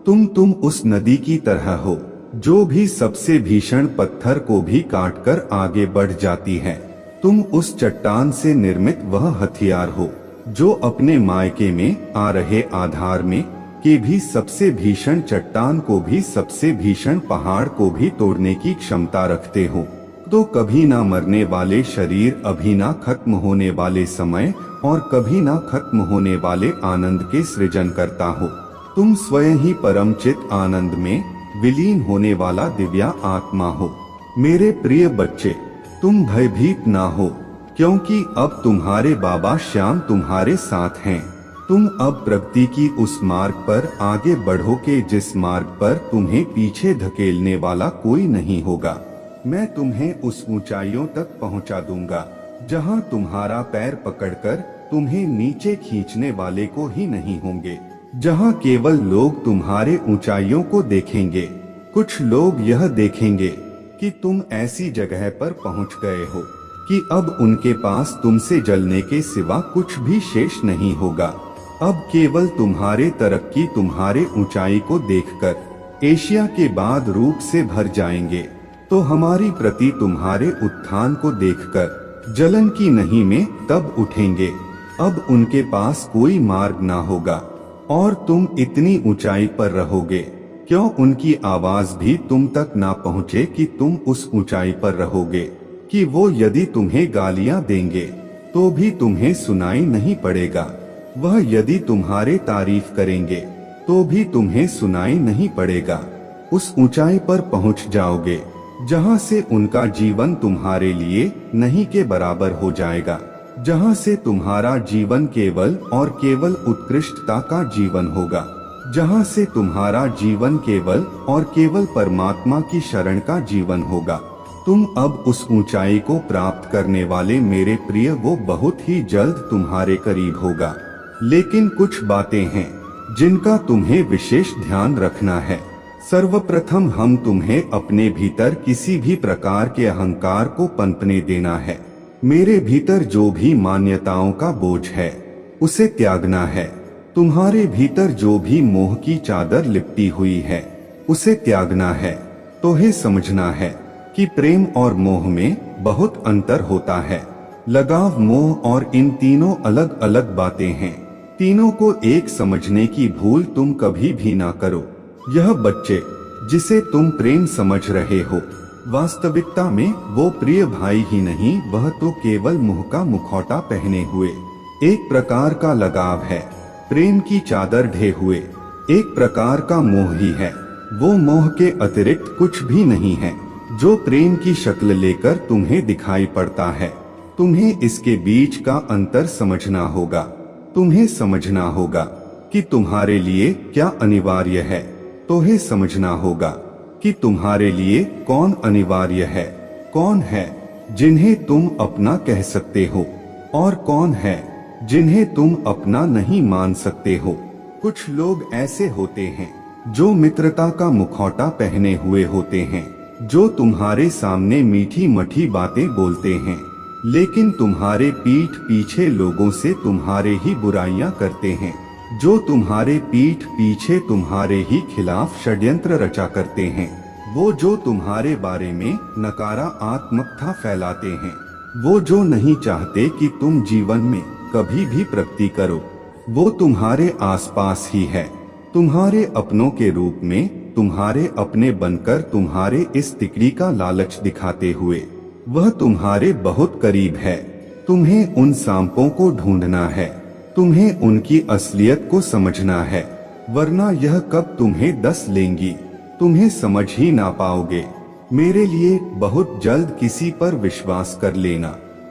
तुम उस नदी की तरह हो जो भी सबसे भीषण पत्थर को भी काटकर आगे बढ़ जाती है। तुम उस चट्टान से निर्मित वह हथियार हो जो अपने मायके में आ रहे आधार में के भी सबसे भीषण चट्टान को भी सबसे भीषण पहाड़ को भी तोड़ने की क्षमता रखते हो। तो कभी ना मरने वाले शरीर, अभी ना खत्म होने वाले समय और कभी ना खत्म होने वाले आनंद के सृजन करता हो। तुम स्वयं ही परम चित आनंद में विलीन होने वाला दिव्या आत्मा हो। मेरे प्रिय बच्चे, तुम भयभीत ना हो, क्योंकि अब तुम्हारे बाबा श्याम तुम्हारे साथ हैं। तुम अब प्रगति की उस मार्ग पर आगे बढ़ोगे जिस मार्ग पर तुम्हें पीछे धकेलने वाला कोई नहीं होगा। मैं तुम्हें उस ऊंचाइयों तक पहुंचा दूंगा जहां तुम्हारा पैर पकड़कर तुम्हें नीचे खींचने वाले को ही नहीं होंगे, जहां केवल लोग तुम्हारे ऊंचाइयों को देखेंगे। कुछ लोग यह देखेंगे कि तुम ऐसी जगह पर पहुंच गए हो कि अब उनके पास तुमसे जलने के सिवा कुछ भी शेष नहीं होगा। अब केवल तुम्हारे तरक्की, तुम्हारे ऊंचाई को देखकर एशिया के बाद रूप से भर जाएंगे। तो हमारी प्रति तुम्हारे उत्थान को देखकर जलन की नहीं में तब उठेंगे। अब उनके पास कोई मार्ग ना होगा और तुम इतनी ऊंचाई पर रहोगे। क्यों उनकी आवाज भी तुम तक ना पहुँचे कि तुम उस ऊंचाई पर रहोगे कि वो यदि तुम्हें गालियां देंगे तो भी तुम्हें सुनाई नहीं पड़ेगा। वह यदि तुम्हारे तारीफ करेंगे तो भी तुम्हें सुनाई नहीं पड़ेगा। उस ऊंचाई पर पहुंच जाओगे जहां से उनका जीवन तुम्हारे लिए नहीं के बराबर हो जाएगा, जहां से तुम्हारा जीवन केवल और केवल उत्कृष्टता का जीवन होगा, जहां से तुम्हारा जीवन केवल और केवल परमात्मा की शरण का जीवन होगा। तुम अब उस ऊंचाई को प्राप्त करने वाले मेरे प्रिय, वो बहुत ही जल्द तुम्हारे करीब होगा। लेकिन कुछ बातें हैं जिनका तुम्हें विशेष ध्यान रखना है। सर्वप्रथम हम तुम्हें अपने भीतर किसी भी प्रकार के अहंकार को पनपने देना है। मेरे भीतर जो भी मान्यताओं का बोझ है उसे त्यागना है। तुम्हारे भीतर जो भी मोह की चादर लिपटी हुई है उसे त्यागना है। तो हे समझना है कि प्रेम और मोह में बहुत अंतर होता है। लगाव, मोह और इन तीनों अलग अलग बातें हैं। तीनों को एक समझने की भूल तुम कभी भी ना करो। यह बच्चे जिसे तुम प्रेम समझ रहे हो, वास्तविकता में वो प्रिय भाई ही नहीं, वह तो केवल मुंह का मुखौटा पहने हुए एक प्रकार का लगाव है। प्रेम की चादर ढे हुए एक प्रकार का मोह ही है। वो मोह के अतिरिक्त कुछ भी नहीं है जो प्रेम की शक्ल लेकर तुम्हें दिखाई पड़ता है। तुम्हें इसके बीच का अंतर समझना होगा। तुम्हें समझना होगा कि तुम्हारे लिए क्या अनिवार्य है। तुम्हें समझना होगा कि तुम्हारे लिए कौन अनिवार्य है, कौन है जिन्हें तुम अपना कह सकते हो और कौन है जिन्हें तुम अपना नहीं मान सकते हो। कुछ लोग ऐसे होते हैं जो मित्रता का मुखौटा पहने हुए होते हैं, जो तुम्हारे सामने मीठी मठी बातें बोलते हैं, लेकिन तुम्हारे पीठ पीछे लोगों से तुम्हारे ही बुराइयां करते हैं, जो तुम्हारे पीठ पीछे तुम्हारे ही खिलाफ षड्यंत्र रचा करते हैं। वो जो तुम्हारे बारे में नकारात्मकता फैलाते हैं, वो जो नहीं चाहते कि तुम जीवन में कभी भी प्रगति करो, वो तुम्हारे आसपास ही है, तुम्हारे अपनों के रूप में, तुम्हारे अपने बनकर, तुम्हारे इस तिकड़ी का लालच दिखाते हुए। वह तुम्हारे बहुत करीब है। तुम्हें उन सांपों को ढूंढना है, तुम्हें उनकी असलियत को समझना है, वरना यह कब तुम्हें डस लेंगी, तुम्हें समझ ही ना पाओगे। मेरे लिए बहुत जल्द किसी पर विश्वास कर लेना।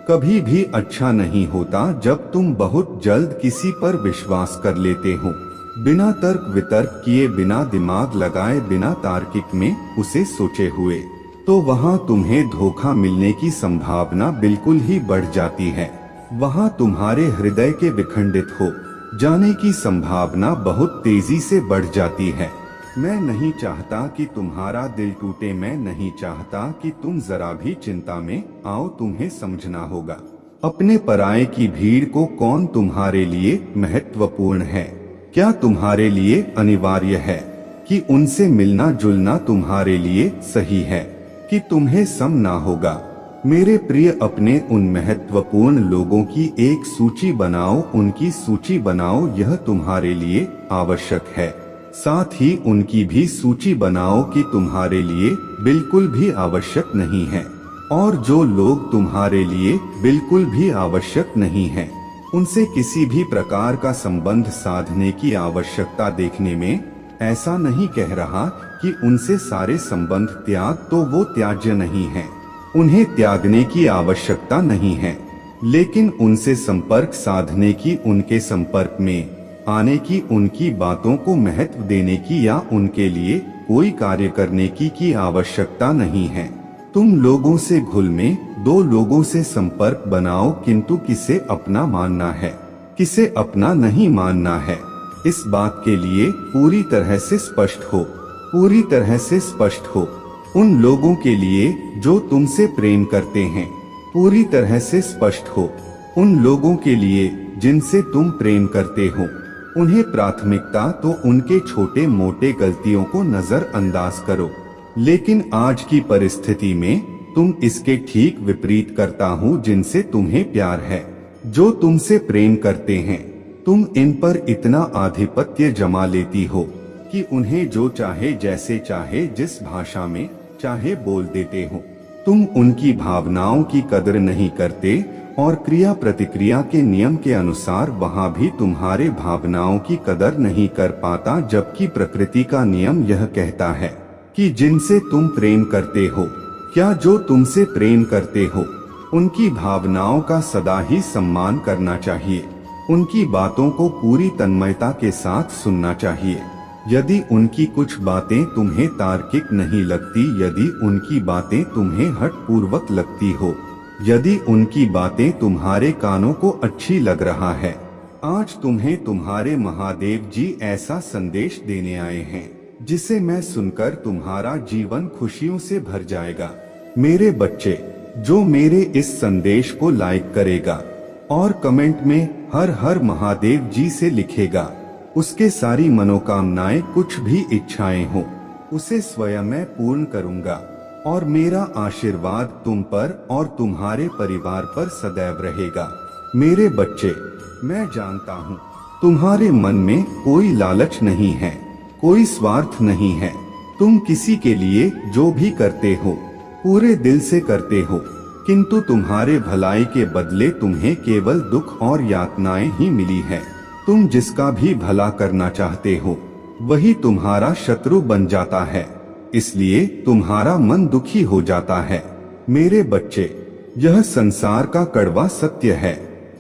कभी भी अच्छा नहीं होता जब तुम बहुत जल्द किसी पर विश्वास कर लेते हो, बिना तर्क वितर्क किए, बिना दिमाग लगाए, बिना तार्किक में उसे सोचे हुए। तो वहाँ तुम्हें धोखा मिलने की संभावना बिल्कुल ही बढ़ जाती है। वहाँ तुम्हारे हृदय के विखंडित हो जाने की संभावना बहुत तेजी से बढ़ जाती है। मैं नहीं चाहता कि तुम्हारा दिल टूटे, मैं नहीं चाहता कि तुम जरा भी चिंता में आओ। तुम्हें समझना होगा अपने पराये की भीड़ को कौन तुम्हारे लिए महत्वपूर्ण है, क्या तुम्हारे लिए अनिवार्य है, कि उनसे मिलना जुलना तुम्हारे लिए सही है, कि तुम्हें सम ना होगा। मेरे प्रिय, अपने उन महत्वपूर्ण लोगों की एक सूची बनाओ, उनकी सूची बनाओ, यह तुम्हारे लिए आवश्यक है। साथ ही उनकी भी सूची बनाओ कि तुम्हारे लिए बिल्कुल भी आवश्यक नहीं है। और जो लोग तुम्हारे लिए बिल्कुल भी आवश्यक नहीं हैं, उनसे किसी भी प्रकार का संबंध साधने की आवश्यकता देखने में ऐसा नहीं कह रहा कि उनसे सारे संबंध त्याग, तो वो त्याज्य नहीं है, उन्हें त्यागने की आवश्यकता नहीं है, लेकिन उनसे संपर्क साधने की, उनके संपर्क में आने की, उनकी बातों को महत्व देने की या उनके लिए कोई कार्य करने की आवश्यकता नहीं है। तुम लोगों से घुल में दो लोगों से संपर्क बनाओ, किंतु किसे अपना मानना है, किसे अपना नहीं मानना है, इस बात के लिए पूरी तरह से स्पष्ट हो, पूरी तरह से स्पष्ट हो। उन लोगों के लिए जो तुमसे प्रेम करते हैं, पूरी तरह से स्पष्ट हो। उन लोगों के लिए जिनसे तुम प्रेम करते हो, उन्हें प्राथमिकता तो उनके छोटे मोटे गलतियों को नजरअंदाज करो। लेकिन आज की परिस्थिति में तुम इसके ठीक विपरीत करता हूँ। जिनसे तुम्हें प्यार है, जो तुमसे प्रेम करते हैं, तुम इन पर इतना आधिपत्य जमा लेती हो कि उन्हें जो चाहे, जैसे चाहे, जिस भाषा में चाहे बोल देते हो। तुम उनकी भावनाओं की कदर नहीं करते और क्रिया प्रतिक्रिया के नियम के अनुसार वहाँ भी तुम्हारे भावनाओं की कदर नहीं कर पाता, जबकि प्रकृति का नियम यह कहता है कि जिनसे तुम प्रेम करते हो, क्या जो तुमसे प्रेम करते हो, उनकी भावनाओं का सदा ही सम्मान करना चाहिए, उनकी बातों को पूरी तन्मयता के साथ सुनना चाहिए। यदि उनकी कुछ बातें तुम्हें तार्किक नहीं लगती, यदि उनकी बातें तुम्हें हठपूर्वक लगती हो, यदि उनकी बातें तुम्हारे कानों को अच्छी लग रहा है, आज तुम्हें तुम्हारे महादेव जी ऐसा संदेश देने आए हैं जिसे मैं सुनकर तुम्हारा जीवन खुशियों से भर जाएगा। मेरे बच्चे, जो मेरे इस संदेश को लाइक करेगा और कमेंट में हर हर महादेव जी से लिखेगा, उसके सारी मनोकामनाएं, कुछ भी इच्छाएं हो, उसे स्वयं मैं पूर्ण करूंगा। और मेरा आशीर्वाद तुम पर और तुम्हारे परिवार पर सदैव रहेगा। मेरे बच्चे, मैं जानता हूँ तुम्हारे मन में कोई लालच नहीं है, कोई स्वार्थ नहीं है। तुम किसी के लिए जो भी करते हो पूरे दिल से करते हो, किंतु तुम्हारे भलाई के बदले तुम्हें केवल दुख और यातनाएं ही मिली है। तुम जिसका भी भला करना चाहते हो, वही तुम्हारा शत्रु बन जाता है, इसलिए तुम्हारा मन दुखी हो जाता है। मेरे बच्चे, यह संसार का कड़वा सत्य है।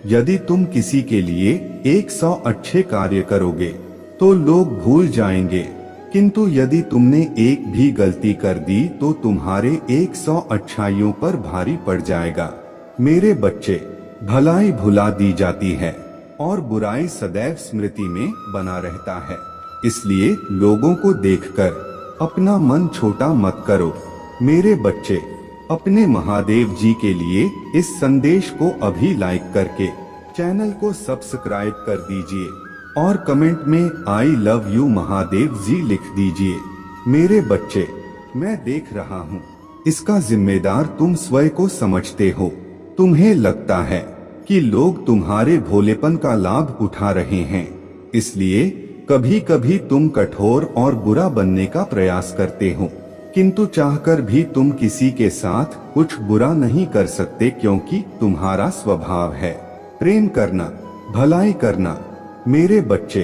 यदि तुम किसी के लिए 100 अच्छे कार्य करोगे तो लोग भूल जाएंगे, किंतु यदि तुमने एक भी गलती कर दी तो तुम्हारे 100 अच्छाइयों पर भारी पड़ जाएगा। मेरे बच्चे, भलाई भुला दी जाती है और बुराई सदैव स्मृति में बना रहता है, इसलिए लोगों को देखकर अपना मन छोटा मत करो। मेरे बच्चे, अपने महादेव जी के लिए इस संदेश को अभी लाइक करके चैनल को सब्सक्राइब कर दीजिए और कमेंट में आई लव यू महादेव जी लिख दीजिए। मेरे बच्चे, मैं देख रहा हूँ, इसका जिम्मेदार तुम स्वयं को समझते हो। तुम्हें लगता है कि लोग तुम्हारे भोलेपन का लाभ उठा रहे हैं, इसलिए कभी कभी तुम कठोर और बुरा बनने का प्रयास करते हो, किंतु चाहकर भी तुम किसी के साथ कुछ बुरा नहीं कर सकते, क्योंकि तुम्हारा स्वभाव है प्रेम करना, भलाई करना। मेरे बच्चे,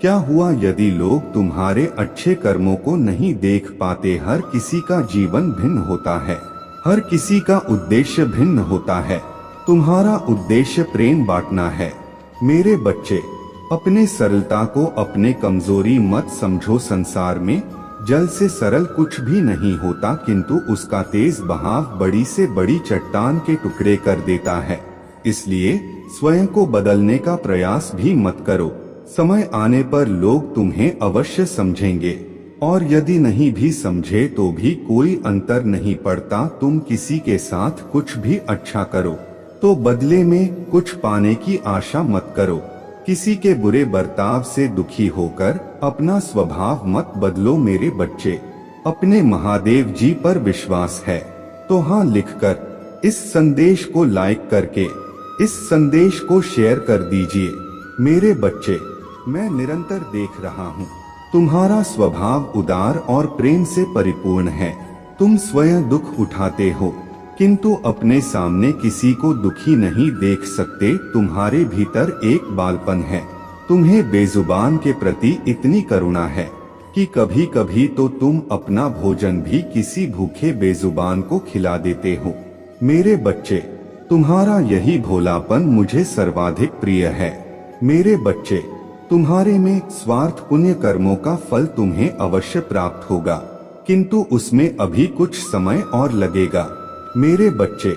क्या हुआ यदि लोग तुम्हारे अच्छे कर्मों को नहीं देख पाते? हर किसी का जीवन भिन्न होता है, हर किसी का उद्देश्य भिन्न होता है। तुम्हारा उद्देश्य प्रेम बांटना है। मेरे बच्चे, अपने सरलता को अपने कमजोरी मत समझो। संसार में जल से सरल कुछ भी नहीं होता, किंतु उसका तेज बहाव बड़ी से बड़ी चट्टान के टुकड़े कर देता है। इसलिए स्वयं को बदलने का प्रयास भी मत करो। समय आने पर लोग तुम्हें अवश्य समझेंगे, और यदि नहीं भी समझे तो भी कोई अंतर नहीं पड़ता। तुम किसी के साथ कुछ भी अच्छा करो तो बदले में कुछ पाने की आशा मत करो, किसी के बुरे बर्ताव से दुखी होकर अपना स्वभाव मत बदलो मेरे बच्चे। अपने महादेव जी पर विश्वास है तो हाँ लिखकर इस संदेश को लाइक करके इस संदेश को शेयर कर दीजिए। मेरे बच्चे, मैं निरंतर देख रहा हूँ तुम्हारा स्वभाव उदार और प्रेम से परिपूर्ण है। तुम स्वयं दुख उठाते हो किंतु अपने सामने किसी को दुखी नहीं देख सकते। तुम्हारे भीतर एक बालपन है। तुम्हें बेजुबान के प्रति इतनी करुणा है कि कभी कभी तो तुम अपना भोजन भी किसी भूखे बेजुबान को खिला देते हो। मेरे बच्चे, तुम्हारा यही भोलापन मुझे सर्वाधिक प्रिय है। मेरे बच्चे, तुम्हारे में स्वार्थ पुण्य कर्मों का फल तुम्हें अवश्य प्राप्त होगा किंतु उसमें अभी कुछ समय और लगेगा। मेरे बच्चे,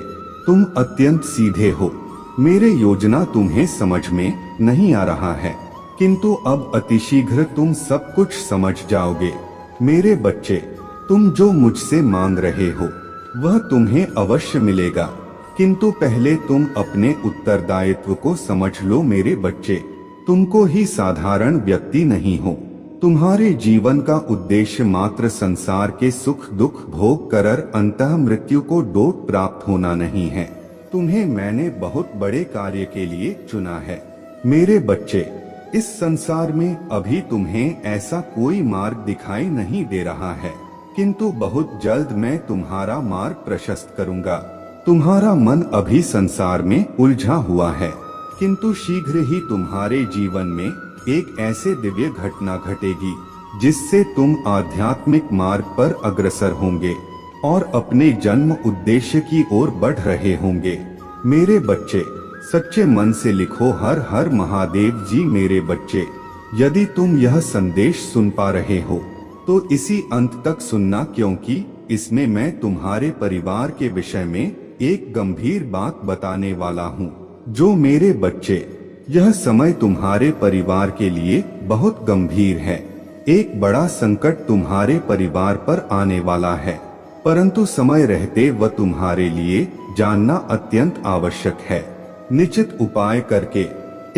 तुम अत्यंत सीधे हो। मेरे योजना तुम्हें समझ में नहीं आ रहा है किंतु अब अतिशीघ्र तुम सब कुछ समझ जाओगे। मेरे बच्चे, तुम जो मुझसे मांग रहे हो वह तुम्हें अवश्य मिलेगा किंतु पहले तुम अपने उत्तरदायित्व को समझ लो। मेरे बच्चे, तुमको ही साधारण व्यक्ति नहीं हो। तुम्हारे जीवन का उद्देश्य मात्र संसार के सुख दुख भोग कर अंतः मृत्यु को डोट प्राप्त होना नहीं है। तुम्हें मैंने बहुत बड़े कार्य के लिए चुना है। मेरे बच्चे, इस संसार में अभी तुम्हें ऐसा कोई मार्ग दिखाई नहीं दे रहा है किंतु बहुत जल्द मैं तुम्हारा मार्ग प्रशस्त करूंगा। तुम्हारा मन अभी संसार में उलझा हुआ है किंतु शीघ्र ही तुम्हारे जीवन में एक ऐसे दिव्य घटना घटेगी जिससे तुम आध्यात्मिक मार्ग पर अग्रसर होंगे और अपने जन्म उद्देश्य की ओर बढ़ रहे होंगे। मेरे बच्चे, सच्चे मन से लिखो हर हर महादेव जी। मेरे बच्चे, यदि तुम यह संदेश सुन पा रहे हो तो इसी अंत तक सुनना क्योंकि इसमें मैं तुम्हारे परिवार के विषय में एक गंभीर बात बताने वाला हूँ। जो मेरे बच्चे, यह समय तुम्हारे परिवार के लिए बहुत गंभीर है। एक बड़ा संकट तुम्हारे परिवार पर आने वाला है परंतु समय रहते वह तुम्हारे लिए जानना अत्यंत आवश्यक है। निश्चित उपाय करके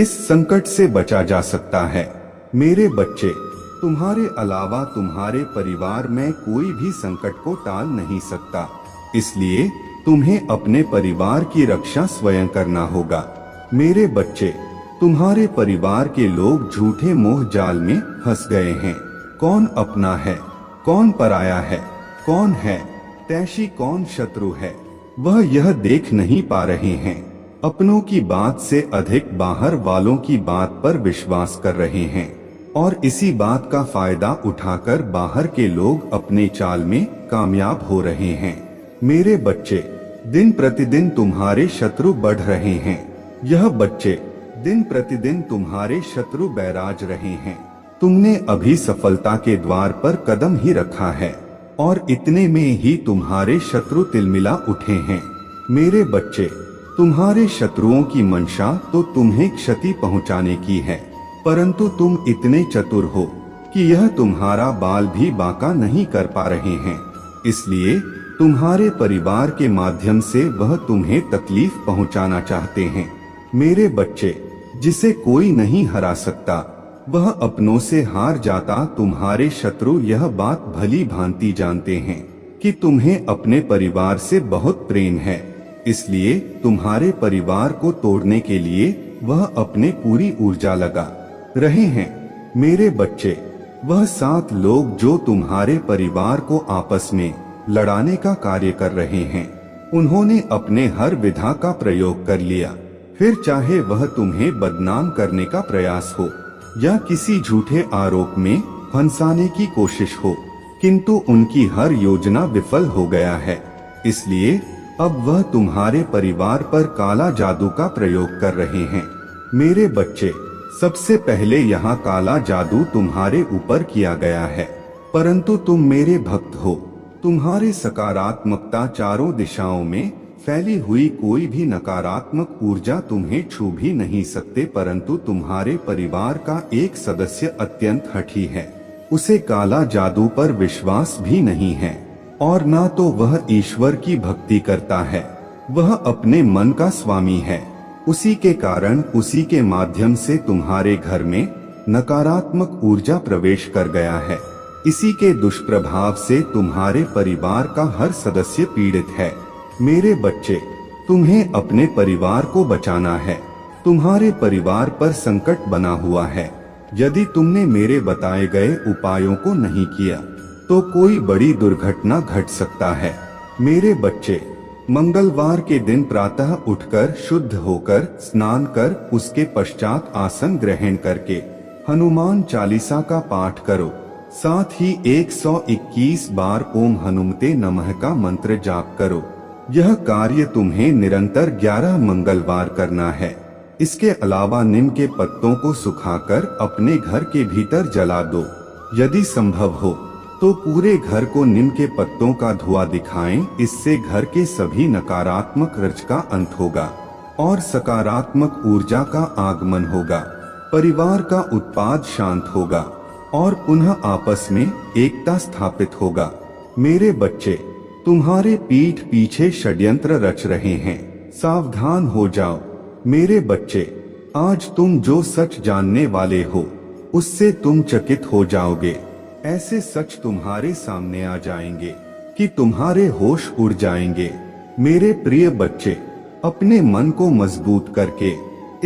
इस संकट से बचा जा सकता है। मेरे बच्चे, तुम्हारे अलावा तुम्हारे परिवार में कोई भी संकट को टाल नहीं सकता, इसलिए तुम्हें अपने परिवार की रक्षा स्वयं करना होगा। मेरे बच्चे, तुम्हारे परिवार के लोग झूठे मोह जाल में फंस गए हैं। कौन अपना है, कौन पराया है, कौन है तैशी, कौन शत्रु है, वह यह देख नहीं पा रहे हैं। अपनों की बात से अधिक बाहर वालों की बात पर विश्वास कर रहे हैं और इसी बात का फायदा उठाकर बाहर के लोग अपने चाल में कामयाब हो रहे हैं। मेरे बच्चे, दिन प्रतिदिन तुम्हारे शत्रु बढ़ रहे हैं। यह बच्चे, दिन प्रतिदिन तुम्हारे शत्रु बैराज रहे हैं। तुमने अभी सफलता के द्वार पर कदम ही रखा है और इतने में ही तुम्हारे शत्रु तिलमिला उठे हैं। मेरे बच्चे, तुम्हारे शत्रुओं की मंशा तो तुम्हें क्षति पहुंचाने की है परंतु तुम इतने चतुर हो कि यह तुम्हारा बाल भी बांका नहीं कर पा रहे हैं। इसलिए तुम्हारे परिवार के माध्यम से वह तुम्हें तकलीफ पहुंचाना चाहते हैं। मेरे बच्चे, जिसे कोई नहीं हरा सकता वह अपनों से हार जाता। तुम्हारे शत्रु यह बात भली भांति जानते हैं कि तुम्हें अपने परिवार से बहुत प्रेम है, इसलिए तुम्हारे परिवार को तोड़ने के लिए वह अपने पूरी ऊर्जा लगा रहे हैं। मेरे बच्चे, वह 7 लोग जो तुम्हारे परिवार को आपस में लड़ाने का कार्य कर रहे हैं, उन्होंने अपने हर विधा का प्रयोग कर लिया। फिर चाहे वह तुम्हें बदनाम करने का प्रयास हो या किसी झूठे आरोप में फंसाने की कोशिश हो, किंतु उनकी हर योजना विफल हो गया है। इसलिए अब वह तुम्हारे परिवार पर काला जादू का प्रयोग कर रहे हैं। मेरे बच्चे, सबसे पहले यहाँ काला जादू तुम्हारे ऊपर किया गया है, परंतु तुम मेरे भक्त हो। तुम्हारे सकारात्मकता चारों दिशाओं में फैली हुई कोई भी नकारात्मक ऊर्जा तुम्हें छू भी नहीं सकते, परंतु तुम्हारे परिवार का एक सदस्य अत्यंत हठी है। उसे काला जादू पर विश्वास भी नहीं है और ना तो वह ईश्वर की भक्ति करता है, वह अपने मन का स्वामी है। उसी के कारण उसी के माध्यम से तुम्हारे घर में नकारात्मक ऊर्जा प्रवेश कर गया है। इसी के दुष्प्रभाव से तुम्हारे परिवार का हर सदस्य पीड़ित है। मेरे बच्चे, तुम्हें अपने परिवार को बचाना है। तुम्हारे परिवार पर संकट बना हुआ है। यदि तुमने मेरे बताए गए उपायों को नहीं किया तो कोई बड़ी दुर्घटना घट सकता है। मेरे बच्चे, मंगलवार के दिन प्रातः उठकर शुद्ध होकर स्नान कर उसके पश्चात आसन ग्रहण करके हनुमान चालीसा का पाठ करो। साथ ही 121 बार ओम हनुमते नमः का मंत्र जाप करो। यह कार्य तुम्हें निरंतर 11 मंगलवार करना है। इसके अलावा नीम के पत्तों को सुखाकर अपने घर के भीतर जला दो। यदि संभव हो तो पूरे घर को नीम के पत्तों का धुआं दिखाएं। इससे घर के सभी नकारात्मक रज का अंत होगा और सकारात्मक ऊर्जा का आगमन होगा। परिवार का उत्पाद शांत होगा और पुनः आपस में एकता स्थापित होगा। मेरे बच्चे, तुम्हारे पीठ पीछे षड्यंत्र रच रहे हैं, सावधान हो जाओ। मेरे बच्चे, आज तुम जो सच जानने वाले हो उससे तुम चकित हो जाओगे। ऐसे सच तुम्हारे सामने आ जाएंगे कि तुम्हारे होश उड़ जाएंगे। मेरे प्रिय बच्चे, अपने मन को मजबूत करके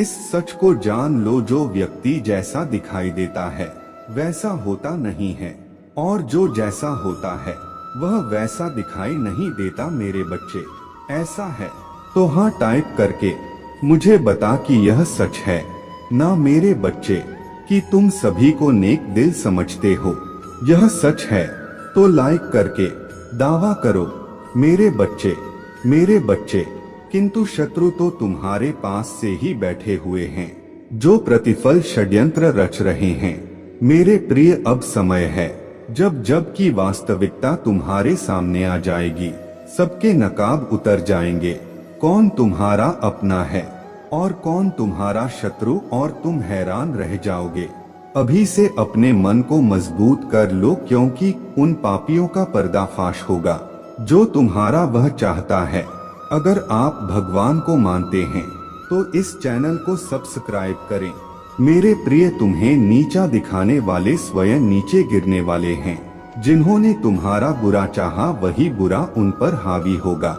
इस सच को जान लो, जो व्यक्ति जैसा दिखाई देता है वैसा होता नहीं है और जो जैसा होता है वह वैसा दिखाई नहीं देता। मेरे बच्चे, ऐसा है तो हाँ टाइप करके मुझे बता कि यह सच है ना। मेरे बच्चे, कि तुम सभी को नेक दिल समझते हो, यह सच है तो लाइक करके दावा करो। मेरे बच्चे, किंतु शत्रु तो तुम्हारे पास से ही बैठे हुए हैं जो प्रतिफल षड्यंत्र रच रहे हैं। मेरे प्रिय, अब समय है जब की वास्तविकता तुम्हारे सामने आ जाएगी। सबके नकाब उतर जाएंगे। कौन तुम्हारा अपना है और कौन तुम्हारा शत्रु, और तुम हैरान रह जाओगे। अभी से अपने मन को मजबूत कर लो, क्योंकि उन पापियों का पर्दाफाश होगा जो तुम्हारा वह चाहता है। अगर आप भगवान को मानते हैं तो इस चैनल को सब्सक्राइब करें। मेरे प्रिय, तुम्हें नीचा दिखाने वाले स्वयं नीचे गिरने वाले हैं। जिन्होंने तुम्हारा बुरा चाहा वही बुरा उन पर हावी होगा।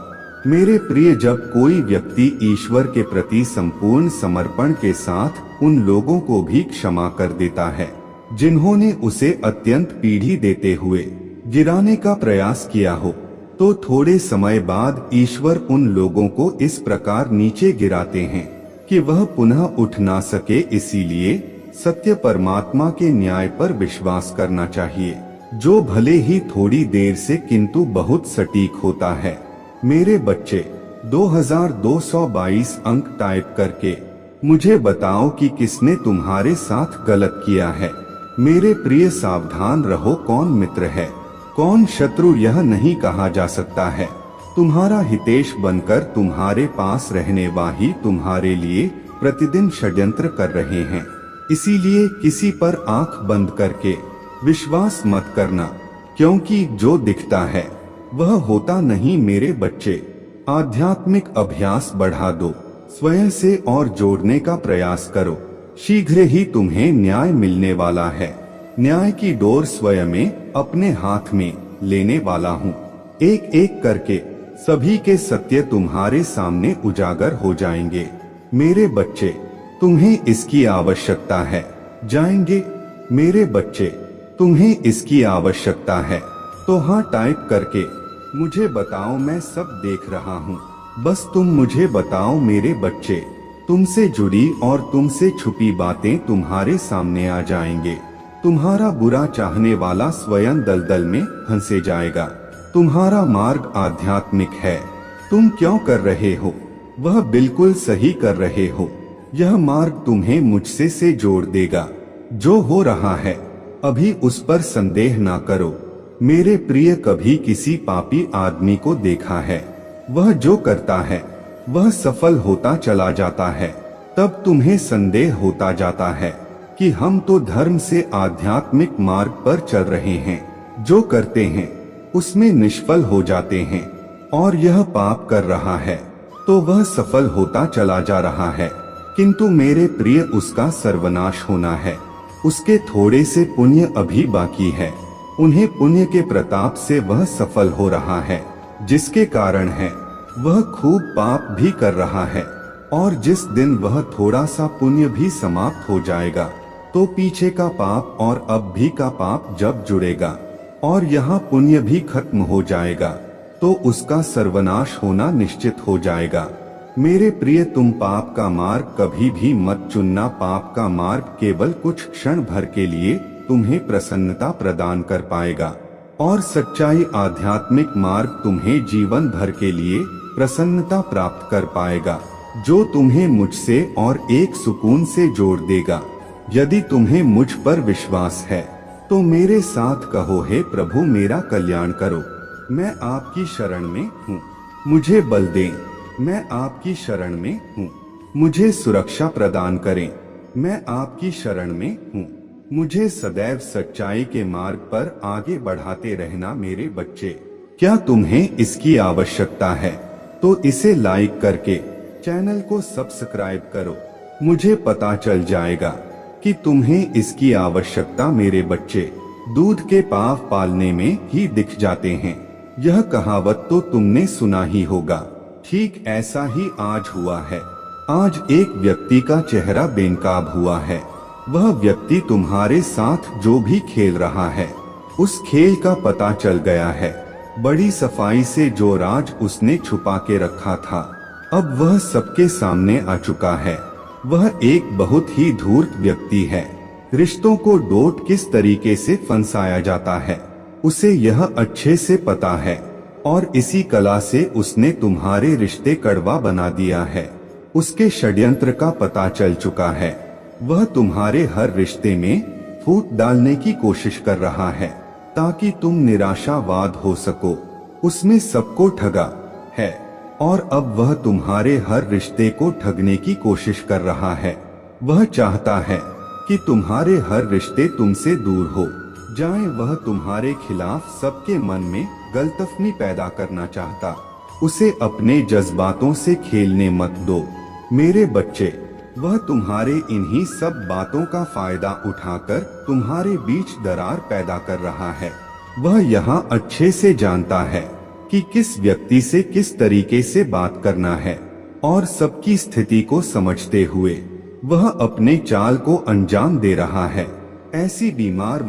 मेरे प्रिय, जब कोई व्यक्ति ईश्वर के प्रति संपूर्ण समर्पण के साथ उन लोगों को भी क्षमा कर देता है जिन्होंने उसे अत्यंत पीढ़ी देते हुए गिराने का प्रयास किया हो, तो थोड़े समय बाद ईश्वर उन लोगों को इस प्रकार नीचे गिराते हैं कि वह पुनः उठ ना सके। इसीलिए सत्य परमात्मा के न्याय पर विश्वास करना चाहिए, जो भले ही थोड़ी देर से किंतु बहुत सटीक होता है। मेरे बच्चे, 2222 अंक टाइप करके मुझे बताओ कि किसने तुम्हारे साथ गलत किया है। मेरे प्रिय, सावधान रहो, कौन मित्र है कौन शत्रु यह नहीं कहा जा सकता है। तुम्हारा हितेश बनकर तुम्हारे पास रहने वाले तुम्हारे लिए प्रतिदिन षड्यंत्र कर रहे हैं। इसीलिए किसी पर आंख बंद करके विश्वास मत करना, क्योंकि जो दिखता है वह होता नहीं। मेरे बच्चे, आध्यात्मिक अभ्यास बढ़ा दो, स्वयं से और जोड़ने का प्रयास करो। शीघ्र ही तुम्हें न्याय मिलने वाला है। न्याय की डोर स्वयं में अपने हाथ में लेने वाला हूँ। एक एक करके सभी के सत्य तुम्हारे सामने उजागर हो जाएंगे। मेरे बच्चे, तुम्हें इसकी आवश्यकता है। जाएंगे? मेरे बच्चे, तुम्हें इसकी आवश्यकता है तो हाँ टाइप करके मुझे बताओ, मैं सब देख रहा हूँ। बस तुम मुझे बताओ। मेरे बच्चे, तुमसे जुड़ी और तुमसे छुपी बातें तुम्हारे सामने आ जाएंगे। तुम्हारा बुरा चाहने वाला स्वयं दलदल में फंसे जाएगा। तुम्हारा मार्ग आध्यात्मिक है। तुम क्यों कर रहे हो वह बिल्कुल सही कर रहे हो। यह मार्ग तुम्हें मुझसे से जोड़ देगा। जो हो रहा है अभी उस पर संदेह ना करो। मेरे प्रिय, कभी किसी पापी आदमी को देखा है? वह जो करता है वह सफल होता चला जाता है। तब तुम्हें संदेह होता जाता है कि हम तो धर्म से आध्यात्मिक मार्ग पर चल रहे हैं। जो करते हैं उसमें निष्फल हो जाते हैं और यह पाप कर रहा है। तो वह सफल होता चला जा रहा है, किंतु मेरे प्रिय उसका सर्वनाश होना है। उसके थोड़े से पुण्य अभी बाकी है, उन्हें पुण्य के प्रताप से वह सफल हो रहा है, जिसके कारण है वह खूब पाप भी कर रहा है। और जिस दिन वह थोड़ा सा पुण्य भी समाप्त हो जाएगा, तो पीछे का पाप और अब भी का पाप जब जुड़ेगा और यहाँ पुण्य भी खत्म हो जाएगा, तो उसका सर्वनाश होना निश्चित हो जाएगा। मेरे प्रिय, तुम पाप का मार्ग कभी भी मत चुनना। पाप का मार्ग केवल कुछ क्षण भर के लिए तुम्हें प्रसन्नता प्रदान कर पाएगा, और सच्चाई आध्यात्मिक मार्ग तुम्हें जीवन भर के लिए प्रसन्नता प्राप्त कर पाएगा, जो तुम्हें मुझसे और एक सुकून से जोड़ देगा। यदि तुम्हें मुझ पर विश्वास है तो मेरे साथ कहो, हे प्रभु मेरा कल्याण करो, मैं आपकी शरण में हूँ, मुझे बल दें, मैं आपकी शरण में हूँ, मुझे सुरक्षा प्रदान करें, मैं आपकी शरण में हूँ, मुझे सदैव सच्चाई के मार्ग पर आगे बढ़ाते रहना। मेरे बच्चे, क्या तुम्हें इसकी आवश्यकता है तो इसे लाइक करके चैनल को सब्सक्राइब करो। मुझे पता चल जाएगा कि तुम्हें इसकी आवश्यकता। मेरे बच्चे, दूध के पाव पालने में ही दिख जाते हैं, यह कहावत तो तुमने सुना ही होगा। ठीक ऐसा ही आज हुआ है। आज एक व्यक्ति का चेहरा बेनकाब हुआ है। वह व्यक्ति तुम्हारे साथ जो भी खेल रहा है, उस खेल का पता चल गया है। बड़ी सफाई से जो राज उसने छुपा के रखा था, अब वह सबके सामने आ चुका है। वह एक बहुत ही धूर्त व्यक्ति है। रिश्तों को डोट किस तरीके से फंसाया जाता है, उसे यह अच्छे से पता है, और इसी कला से उसने तुम्हारे रिश्ते कड़वा बना दिया है। उसके षड्यंत्र का पता चल चुका है। वह तुम्हारे हर रिश्ते में फूट डालने की कोशिश कर रहा है, ताकि तुम निराशावाद हो सको। उसने सबको ठगा है, और अब वह तुम्हारे हर रिश्ते को ठगने की कोशिश कर रहा है। वह चाहता है कि तुम्हारे हर रिश्ते तुमसे दूर हो जाएं। वह तुम्हारे खिलाफ सबके मन में गलतफहमी पैदा करना चाहता। उसे अपने जज्बातों से खेलने मत दो मेरे बच्चे। वह तुम्हारे इन्हीं सब बातों का फायदा उठाकर तुम्हारे बीच दरार पैदा कर रहा है। वह यहाँ अच्छे से जानता है कि किस व्यक्ति से किस तरीके से बात करना है, और सबकी स्थिति को समझते हुए वह अपने चाल को अंजाम दे रहा है। ऐसी बीमार